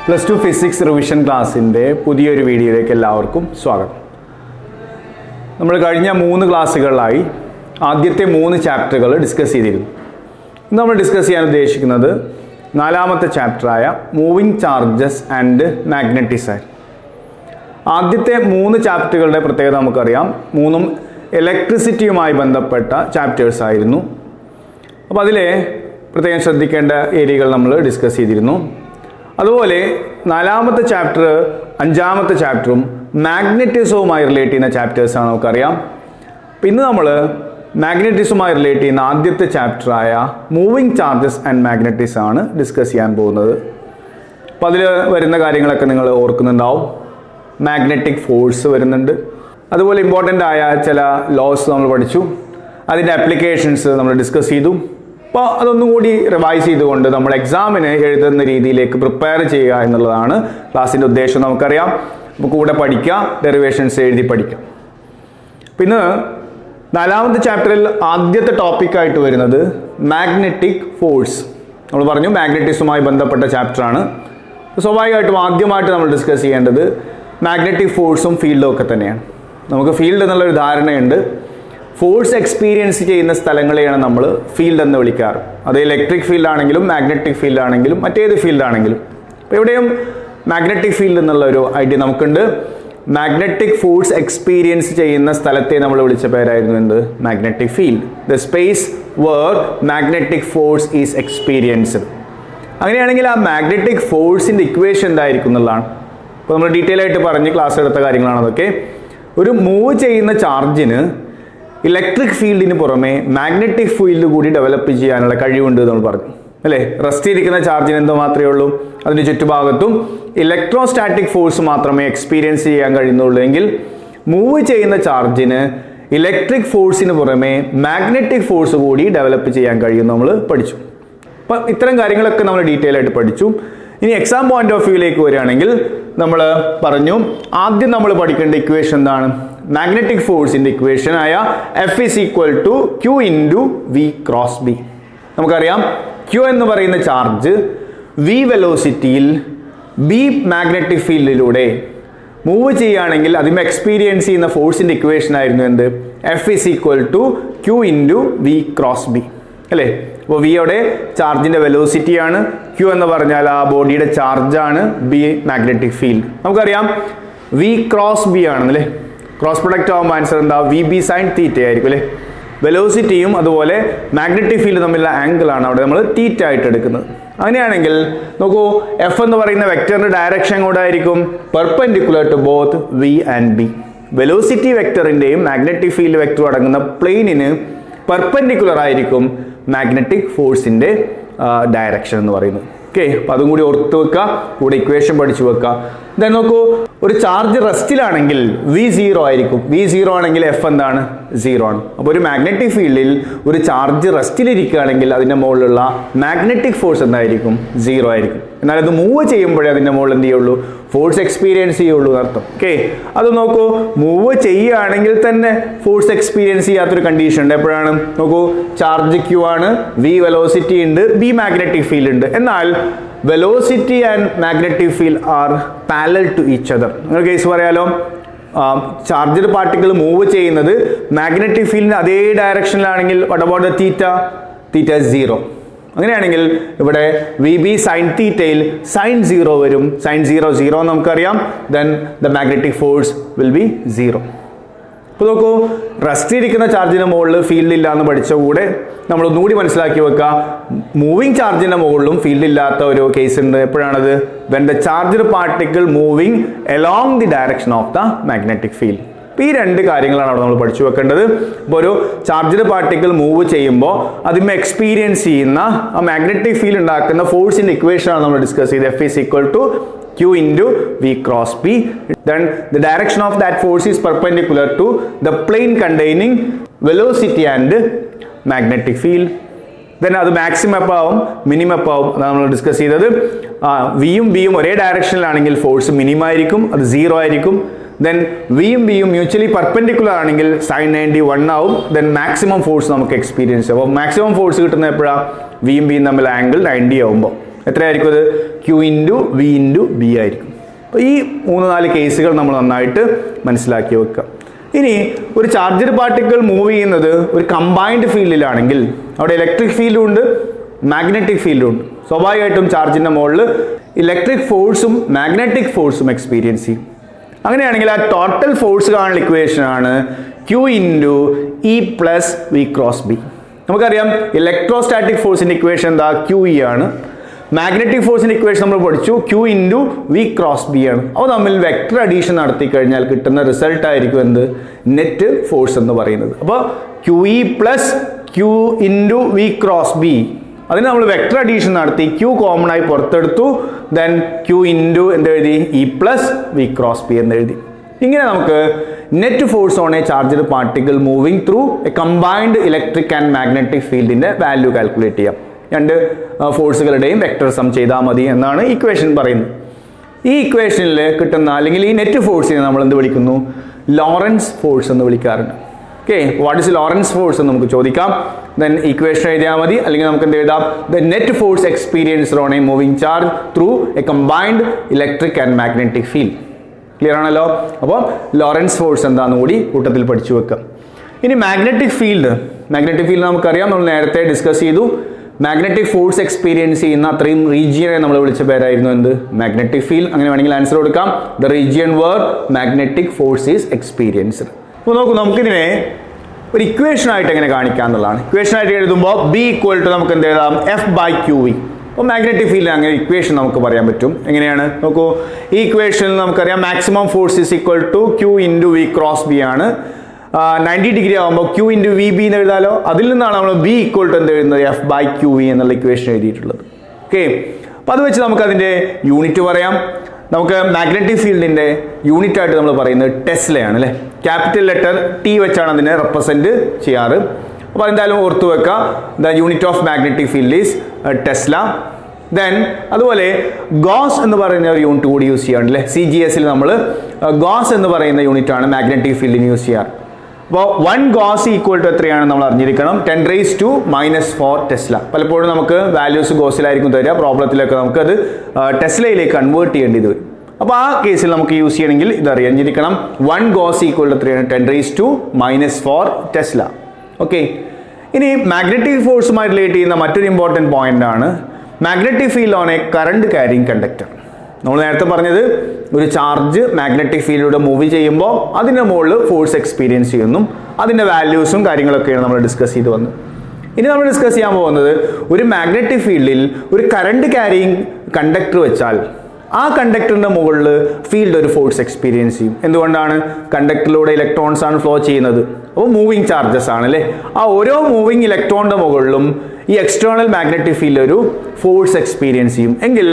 Plus two physics revision ക്ലാസ്സിൻ്റെ പുതിയൊരു വീഡിയോയിലേക്ക് എല്ലാവർക്കും സ്വാഗതം. നമ്മൾ കഴിഞ്ഞ 3 ക്ലാസ്സുകളിലായി ആദ്യത്തെ 3 ചാപ്റ്ററുകൾ ഡിസ്കസ് ചെയ്തിരുന്നു. ഇന്ന് നമ്മൾ ഡിസ്കസ് ചെയ്യാൻ ഉദ്ദേശിക്കുന്നത് 4ാമത്തെ ചാപ്റ്ററായ മൂവിങ് ചാർജസ് ആൻഡ് മാഗ്നറ്റിസം. ആദ്യത്തെ 3 ചാപ്റ്ററുകളുടെ പ്രത്യേകത നമുക്കറിയാം, 3ഉം ഇലക്ട്രിസിറ്റിയുമായി ബന്ധപ്പെട്ട ചാപ്റ്റേഴ്സ് ആയിരുന്നു. അപ്പോൾ അതിലെ പ്രത്യേകം ശ്രദ്ധിക്കേണ്ട ഏരിയകൾ നമ്മൾ ഡിസ്കസ് ചെയ്തിരുന്നു. അതുപോലെ 4ാമത്തെ ചാപ്റ്റർ 5ാമത്തെ ചാപ്റ്ററും മാഗ്നറ്റിസവുമായി റിലേറ്റ് ചെയ്യുന്ന ചാപ്റ്റേഴ്സാണ് നമുക്കറിയാം. ഇന്ന് നമ്മൾ മാഗ്നറ്റിസവുമായി റിലേറ്റ് ചെയ്യുന്ന ആദ്യത്തെ ചാപ്റ്ററായ മൂവിങ് ചാർജസ് ആൻഡ് മാഗ്നറ്റിസം ആണ് ഡിസ്കസ് ചെയ്യാൻ പോകുന്നത്. അപ്പോൾ അതിൽ വരുന്ന കാര്യങ്ങളൊക്കെ നിങ്ങൾ ഓർക്കുന്നുണ്ടാവും. മാഗ്നറ്റിക് ഫോഴ്സ് വരുന്നുണ്ട്, അതുപോലെ ഇമ്പോർട്ടൻ്റ് ആയ ചില ലോസ് നമ്മൾ പഠിച്ചു, അതിൻ്റെ ആപ്ലിക്കേഷൻസ് നമ്മൾ ഡിസ്കസ് ചെയ്തു. അപ്പോൾ അതൊന്നും കൂടി റിവൈസ് ചെയ്തുകൊണ്ട് നമ്മൾ എക്സാമിന് എഴുതുന്ന രീതിയിലേക്ക് പ്രിപ്പയർ ചെയ്യുക എന്നുള്ളതാണ് ക്ലാസ്സിൻ്റെ ഉദ്ദേശം. നമുക്കറിയാം, അപ്പോൾ കൂടെ പഠിക്കുക, ഡെറിവേഷൻസ് എഴുതി പഠിക്കാം. പിന്നെ 4ാമത്തെ ചാപ്റ്ററിൽ ആദ്യത്തെ ടോപ്പിക്കായിട്ട് വരുന്നത് മാഗ്നറ്റിക് ഫോഴ്സ്. നമ്മൾ പറഞ്ഞു മാഗ്നറ്റിസവുമായി ബന്ധപ്പെട്ട ചാപ്റ്ററാണ്. സ്വാഭാവികമായിട്ടും ആദ്യമായിട്ട് നമ്മൾ ഡിസ്കസ് ചെയ്യേണ്ടത് മാഗ്നറ്റിക് ഫോഴ്സും ഫീൽഡും ഒക്കെ തന്നെയാണ്. നമുക്ക് ഫീൽഡ് എന്നുള്ളൊരു ധാരണയുണ്ട്. ഫോഴ്സ് എക്സ്പീരിയൻസ് ചെയ്യുന്ന സ്ഥലങ്ങളെയാണ് നമ്മൾ ഫീൽഡ് എന്ന് വിളിക്കാറ്. അത് ഇലക്ട്രിക് ഫീൽഡ് ആണെങ്കിലും മാഗ്നറ്റിക് ഫീൽഡ് ആണെങ്കിലും മറ്റേത് ഫീൽഡ് ആണെങ്കിലും. അപ്പോൾ എവിടെയും മാഗ്നറ്റിക് ഫീൽഡ് എന്നുള്ളൊരു ഐഡിയ നമുക്കുണ്ട്. മാഗ്നറ്റിക് ഫോഴ്സ് എക്സ്പീരിയൻസ് ചെയ്യുന്ന സ്ഥലത്തെ നമ്മൾ വിളിച്ച പേരായിരുന്നു എന്ത്? Magnetic field. The space where magnetic force is experienced. അങ്ങനെയാണെങ്കിൽ ആ മാഗ്നറ്റിക് ഫോഴ്സിൻ്റെ ഇക്വേഷൻ എന്തായിരിക്കും എന്നുള്ളതാണ്. അപ്പോൾ നമ്മൾ ഡീറ്റെയിൽ ആയിട്ട് പറഞ്ഞ് ക്ലാസ് എടുത്ത കാര്യങ്ങളാണ് അതൊക്കെ. ഒരു മൂവ് ചെയ്യുന്ന ചാർജിന് ഇലക്ട്രിക് ഫീൽഡിന് പുറമെ മാഗ്നറ്റിക് ഫീൽഡ് കൂടി ഡെവലപ്പ് ചെയ്യാനുള്ള കഴിവുണ്ട് നമ്മൾ പറഞ്ഞു അല്ലേ. റെസ്റ്റ് ഇരിക്കുന്ന ചാർജിന് എന്തോ മാത്രമേ ഉള്ളൂ, അതിൻ്റെ ചുറ്റുഭാഗത്തും ഇലക്ട്രോസ്റ്റാറ്റിക് ഫോഴ്സ് മാത്രമേ എക്സ്പീരിയൻസ് ചെയ്യാൻ കഴിയുന്നുള്ളൂ. എങ്കിൽ മൂവ് ചെയ്യുന്ന ചാർജിന് ഇലക്ട്രിക് ഫോഴ്സിന് പുറമെ മാഗ്നറ്റിക് ഫോഴ്സ് കൂടി ഡെവലപ്പ് ചെയ്യാൻ കഴിയും നമ്മൾ പഠിച്ചു. അപ്പം ഇത്തരം കാര്യങ്ങളൊക്കെ നമ്മൾ ഡീറ്റെയിൽ ആയിട്ട് പഠിച്ചു. ഇനി എക്സാം പോയിന്റ് ഓഫ് വ്യൂയിലേക്ക് വരികയാണെങ്കിൽ നമ്മൾ പറഞ്ഞു, ആദ്യം നമ്മൾ പഠിക്കേണ്ട ഇക്വേഷൻ എന്താണ്? മാഗ്നറ്റിക് ഫോഴ്സിൻ്റെ ഇക്വേഷൻ ആയ F is equal to Q into V cross B. നമുക്കറിയാം, ക്യൂ എന്ന് പറയുന്ന ചാർജ് വി വെലോസിറ്റിയിൽ ബി മാഗ്നറ്റിക് ഫീൽഡിലൂടെ മൂവ് ചെയ്യുകയാണെങ്കിൽ അതിന് എക്സ്പീരിയൻസ് ചെയ്യുന്ന ഫോഴ്സിൻ്റെ ഇക്വേഷൻ ആയിരുന്നു എന്ത്? F is equal to Q into V cross B അല്ലേ. അപ്പോൾ വിയുടെ ചാർജിൻ്റെ വെലോസിറ്റിയാണ്, ക്യൂ എന്ന് പറഞ്ഞാൽ ആ ബോഡിയുടെ ചാർജാണ്, ബി മാഗ്നറ്റിക് ഫീൽഡ്. നമുക്കറിയാം വി ക്രോസ് ബി ആണെന്നല്ലേ. ക്രോസ് പ്രൊഡക്റ്റ് ആകുമ്പോൾ ആൻസർ എന്താ? വി ബി സൈൻ തീറ്റ ആയിരിക്കും അല്ലേ. വെലോസിറ്റിയും അതുപോലെ മാഗ്നറ്റിക് ഫീൽഡ് തമ്മിലുള്ള ആംഗിളാണ് അവിടെ നമ്മൾ തീറ്റ ആയിട്ട് എടുക്കുന്നത്. അങ്ങനെയാണെങ്കിൽ നോക്കൂ, എഫ് എന്ന് പറയുന്ന വെക്ടറിന്റെ ഡയറക്ഷൻ കൂടെ ആയിരിക്കും perpendicular to both V and B. Velocity വെക്ടറിന്റെയും മാഗ്നറ്റിക് ഫീൽഡ് വെക്ടറും അടങ്ങുന്ന പ്ലെയിനിന് പെർപെൻഡിക്കുലർ ആയിരിക്കും മാഗ്നറ്റിക് ഫോഴ്സിന്റെ ഡയറക്ഷൻ എന്ന് പറയുന്നത്. ഓക്കെ, അപ്പം അതും കൂടി ഓർത്ത് വെക്കുക, കൂടെ ഇക്വേഷൻ പഠിച്ചു വെക്കുക. ദെൻ നോക്കൂ, ഒരു ചാർജ് റെസ്റ്റിലാണെങ്കിൽ വി 0 ആയിരിക്കും. വി 0 ആണെങ്കിൽ എഫ് എന്താണ്? 0 ആണ്. അപ്പോൾ ഒരു മാഗ്നറ്റിക് ഫീൽഡിൽ ഒരു ചാർജ് റെസ്റ്റിലിരിക്കുകയാണെങ്കിൽ അതിൻ്റെ മുകളിലുള്ള മാഗ്നറ്റിക് ഫോഴ്സ് എന്തായിരിക്കും? 0 ആയിരിക്കും. എന്നാൽ അത് മൂവ് ചെയ്യുമ്പോഴേ അതിൻ്റെ മുകളിൽ എന്ത് ചെയ്യുള്ളൂ? ഫോഴ്സ് എക്സ്പീരിയൻസ് ചെയ്യുള്ളൂ എന്നർത്ഥം. ഓക്കെ, അത് നോക്കൂ, മൂവ് ചെയ്യുകയാണെങ്കിൽ തന്നെ ഫോഴ്സ് എക്സ്പീരിയൻസ് ചെയ്യാത്തൊരു കണ്ടീഷൻ ഉണ്ട്. എപ്പോഴാണ്? നോക്കൂ, ചാർജ് ക്യൂ ആണ്, വി വെലോസിറ്റി ഉണ്ട്, ബി മാഗ്നറ്റിക് ഫീൽഡ് ഉണ്ട്. എന്നാൽ velocity and magnetic field are parallel to each other. നിങ്ങൾ കേസ് പറയാലോ, ചാർജഡ് പാർട്ടിക്കിൾ മൂവ് ചെയ്യുന്നത് മാഗ്നറ്റിക് ഫീൽഡിന് അതേ ഡയറക്ഷനിലാണെങ്കിൽ what about the theta? Theta 0. അങ്ങനെയാണെങ്കിൽ ഇവിടെ വി ബി സൈൻ തീറ്റയിൽ സൈൻ 0 വരും. സൈൻ 0 നമുക്കറിയാം. Then the magnetic force will be 0. ഇപ്പോൾ നോക്കൂ, റെസ്റ്റ് ഇരിക്കുന്ന ചാർജിന് മുകളിൽ ഫീൽഡ് ഇല്ല എന്ന് പഠിച്ച കൂടെ നമ്മൾ ഒന്നുകൂടി മനസ്സിലാക്കി വെക്കുക, മൂവിങ് ചാർജിന്റെ മുകളിലും ഫീൽഡ് ഇല്ലാത്ത ഒരു കേസ് ഉണ്ട്. എപ്പോഴാണത്? When the charged particle moving along the direction of the magnetic field. ഈ 2 കാര്യങ്ങളാണ് അവിടെ നമ്മൾ പഠിച്ചു വെക്കേണ്ടത്. ഇപ്പോൾ ഒരു ചാർജ്ഡ് പാർട്ടിക്കിൾ മൂവ് ചെയ്യുമ്പോൾ അതിന്മേ എക്സ്പീരിയൻസ് ചെയ്യുന്ന ആ മാഗ്നറ്റിക് ഫീൽഡ് ഉണ്ടാക്കുന്ന ഫോഴ്സിന്റെ ഇക്വേഷൻ ആണ് നമ്മൾ ഡിസ്കസ് ചെയ്തത്. F is equal to Q into V cross B. Then the direction of that force is perpendicular to the plane containing velocity and magnetic field. Then അത് maximum എപ്പോൾ ആവും? Minimum എപ്പോൾ ആവും? അതാണ് നമ്മൾ ഡിസ്കസ് ചെയ്തത്. വിയും ബിയും ഒരേ ഡയറക്ഷനിലാണെങ്കിൽ ഫോഴ്സ് മിനിമം ആയിരിക്കും, അത് 0 ആയിരിക്കും. ദെൻ വിയും ബിയും മ്യൂച്വലി പെർപെൻഡിക്കുലർ ആണെങ്കിൽ സൈൻ 90 1 ആവും. ദെൻ മാക്സിമം ഫോഴ്സ് നമുക്ക് എക്സ്പീരിയൻസ്. അപ്പോൾ മാക്സിമം ഫോഴ്സ് കിട്ടുന്ന എപ്പോഴാണ്? വിയും ബിയും തമ്മിൽ ആംഗിൾ 90 ആവുമ്പോൾ. എത്രയായിരിക്കും അത്? Q into V into B ആയിരിക്കും. അപ്പോൾ ഈ 3-4 കേസുകൾ നമ്മൾ നന്നായിട്ട് മനസ്സിലാക്കി വെക്കുക. ഇനി ഒരു ചാർജഡ് പാർട്ടിക്കിൾ മൂവ് ചെയ്യുന്നത് ഒരു കമ്പൈൻഡ് ഫീൽഡിലാണെങ്കിൽ അവിടെ ഇലക്ട്രിക് ഫീൽഡും ഉണ്ട്, മാഗ്നറ്റിക് ഫീൽഡും ഉണ്ട്. സ്വാഭാവികമായിട്ടും ചാർജിൻ്റെ മുകളിൽ ഇലക്ട്രിക് ഫോഴ്സും മാഗ്നറ്റിക് ഫോഴ്സും എക്സ്പീരിയൻസ് ചെയ്യും. അങ്ങനെയാണെങ്കിൽ ആ ടോട്ടൽ ഫോഴ്സ് കാണുന്ന ഇക്വേഷനാണ് Q into E plus V cross B. നമുക്കറിയാം ഇലക്ട്രോസ്റ്റാറ്റിക് ഫോഴ്സിൻ്റെ ഇക്വേഷൻ എന്താ? QE ആണ്. മാഗ്നറ്റിക് ഫോഴ്സിൻ്റെ ഇക്വേഷൻ നമ്മൾ പഠിച്ചു Q into V cross B ആണ്. അവ തമ്മിൽ വെക്ടർ അഡീഷൻ നടത്തി കഴിഞ്ഞാൽ കിട്ടുന്ന റിസൾട്ട് ആയിരിക്കും എന്ത്? നെറ്റ് ഫോഴ്സ് എന്ന് പറയുന്നത്. അപ്പോൾ QE plus Q into V cross B, അതിന് നമ്മൾ വെക്ടർ അഡീഷൻ നടത്തി Q കോമൺ ആയി പുറത്തെടുത്തു. ദെൻ Q ഇൻറ്റു എന്തെഴുതി? E plus V cross B എന്നെഴുതി. ഇങ്ങനെ നമുക്ക് net force on a charged particle moving through a combined electric and magnetic ഫീൽഡിൻ്റെ വാല്യൂ കാൽക്കുലേറ്റ് ചെയ്യാം. രണ്ട് ഫോഴ്സുകളുടെയും വെക്ടർ സം ചെയ്താൽ മതി എന്നാണ് ഇക്വേഷൻ പറയുന്നത്. ഈ ഇക്വേഷനിൽ കിട്ടുന്ന അല്ലെങ്കിൽ ഈ നെറ്റ് ഫോഴ്സിനെ നമ്മൾ എന്ത് വിളിക്കുന്നു? ലോറൻസ് ഫോഴ്സ് എന്ന് വിളിക്കാറുണ്ട്. Okay, what is Lorentz force എന്ന് നമുക്ക് ചോദിക്കാം. ദെൻ ഇക്വേഷൻ എഴുതിയാൽ മതി. അല്ലെങ്കിൽ നമുക്ക് എന്ത് എഴുതാം? The net force experienced on A moving charge through a combined electric and magnetic field. Clear ആണല്ലോ? അപ്പോൾ ലോറൻസ് ഫോഴ്സ് എന്താണെന്ന് കൂടി കൂട്ടത്തിൽ പഠിച്ചു വെക്കാം. ഇനി മാഗ്നറ്റിക് ഫീൽഡ് നമുക്കറിയാം, നമ്മൾ നേരത്തെ ഡിസ്കസ് ചെയ്തു. മാഗ്നറ്റിക് ഫോഴ്സ് എക്സ്പീരിയൻസ് ചെയ്യുന്ന അത്രയും റീജിയനെ നമ്മൾ വിളിച്ച പേരായിരുന്നു എന്ത്? Magnetic field. അങ്ങനെ വേണമെങ്കിൽ ആൻസർ കൊടുക്കാം, the region where magnetic force is experienced. അപ്പോൾ നോക്കൂ, നമുക്കിതിനെ ഒരു ഇക്വേഷൻ ആയിട്ട് എങ്ങനെ കാണിക്കാന്നുള്ളതാണ്. ഇക്വേഷൻ ആയിട്ട് എഴുതുമ്പോൾ B ഈക്വൽ ടു നമുക്ക് എന്ത് എഴുതാം? F/QE. അപ്പോൾ മാഗ്നറ്റിക് ഫീൽഡ് അങ്ങനെ ഇക്വേഷൻ നമുക്ക് പറയാൻ പറ്റും. എങ്ങനെയാണ് നോക്കൂ, ഈ ഇക്വേഷനിൽ നമുക്കറിയാം maximum force is equal to Q into V cross B ആണ്. 90 ഡിഗ്രി ആകുമ്പോൾ Q ഇൻറ്റു വി ബി എന്ന് എഴുതാലോ. അതിൽ നിന്നാണ് നമ്മൾ B ഈക്വൽ ടു എന്ത് എഴുതുന്നത്? F/QE എന്നുള്ള ഇക്വേഷൻ എഴുതിയിട്ടുള്ളത്. ഓക്കെ, അപ്പോൾ അത് വെച്ച് നമുക്ക് അതിൻ്റെ യൂണിറ്റ് പറയാം. നമുക്ക് മാഗ്നറ്റിക് ഫീൽഡിൻ്റെ യൂണിറ്റ് ആയിട്ട് നമ്മൾ പറയുന്നത് ടെസ്ലയാണ് അല്ലേ. ക്യാപിറ്റൽ ലെറ്റർ T വെച്ചാണ് അതിനെ റെപ്രസെൻറ്റ് ചെയ്യാറ്. അപ്പോൾ എന്തായാലും ഓർത്തു വെക്കുക, the unit of magnetic field is Tesla. Then അതുപോലെ ഗോസ് എന്ന് പറയുന്ന ഒരു യൂണിറ്റ് കൂടി യൂസ് ചെയ്യാറുണ്ട്. CGS-ൽ നമ്മൾ ഗോസ് എന്ന് പറയുന്ന യൂണിറ്റ് ആണ് മാഗ്നറ്റിക് ഫീൽഡിന് യൂസ് ചെയ്യാറ്. അപ്പോൾ 1 ഗോസ് ഈക്വൽ ടു എത്രയാണ് നമ്മൾ അറിഞ്ഞിരിക്കണം? 10⁻⁻⁴ ടെസ്ല. പലപ്പോഴും നമുക്ക് വാല്യൂസ് ഗോസിലായിരിക്കും തരിക, പ്രോബ്ലത്തിലൊക്കെ നമുക്കത് ടെസ്ലയിലേക്ക് കൺവേർട്ട് ചെയ്യേണ്ടി വരും. അപ്പോൾ ആ കേസിൽ നമുക്ക് യൂസ് ചെയ്യണമെങ്കിൽ ഇത് അറിഞ്ഞിരിക്കണം. 1 ഗോസ് ഈക്വൽ ടു എത്രയാണ്? 10⁻⁴ ടെസ്ല. ഓക്കെ, ഇനി മാഗ്നറ്റിക് ഫോഴ്സുമായി റിലേറ്റ് ചെയ്യുന്ന മറ്റൊരു ഇമ്പോർട്ടൻറ്റ് പോയിന്റ് ആണ് magnetic field on A current carrying conductor. നമ്മൾ നേരത്തെ പറഞ്ഞത് ഒരു ചാർജ് മാഗ്നറ്റിക് ഫീൽഡിലൂടെ മൂവ് ചെയ്യുമ്പോൾ അതിൻ്റെ മുകളിൽ ഫോഴ്സ് എക്സ്പീരിയൻസ് ചെയ്യുന്നു, അതിൻ്റെ വാല്യൂസും കാര്യങ്ങളൊക്കെയാണ് നമ്മൾ ഡിസ്കസ് ചെയ്ത് വന്നത്. ഇനി നമ്മൾ ഡിസ്കസ് ചെയ്യാൻ പോകുന്നത് ഒരു മാഗ്നറ്റിക് ഫീൽഡിൽ ഒരു കറണ്ട് ക്യാരിങ് കണ്ടക്ടർ വെച്ചാൽ ആ കണ്ടക്ടറിൻ്റെ മുകളിൽ ഫീൽഡ് ഒരു ഫോഴ്സ് എക്സ്പീരിയൻസ് ചെയ്യും. എന്തുകൊണ്ടാണ്? കണ്ടക്ടറിലൂടെ ഇലക്ട്രോൺസ് ആണ് ഫ്ലോ ചെയ്യുന്നത്. അപ്പോൾ മൂവിങ് ചാർജസ് ആണ് അല്ലേ. ആ ഓരോ മൂവിങ് ഇലക്ട്രോണിൻ്റെ മുകളിലും ഈ എക്സ്റ്റേണൽ മാഗ്നറ്റിക് ഫീൽഡ് ഒരു ഫോഴ്സ് എക്സ്പീരിയൻസ് ചെയ്യും. എങ്കിൽ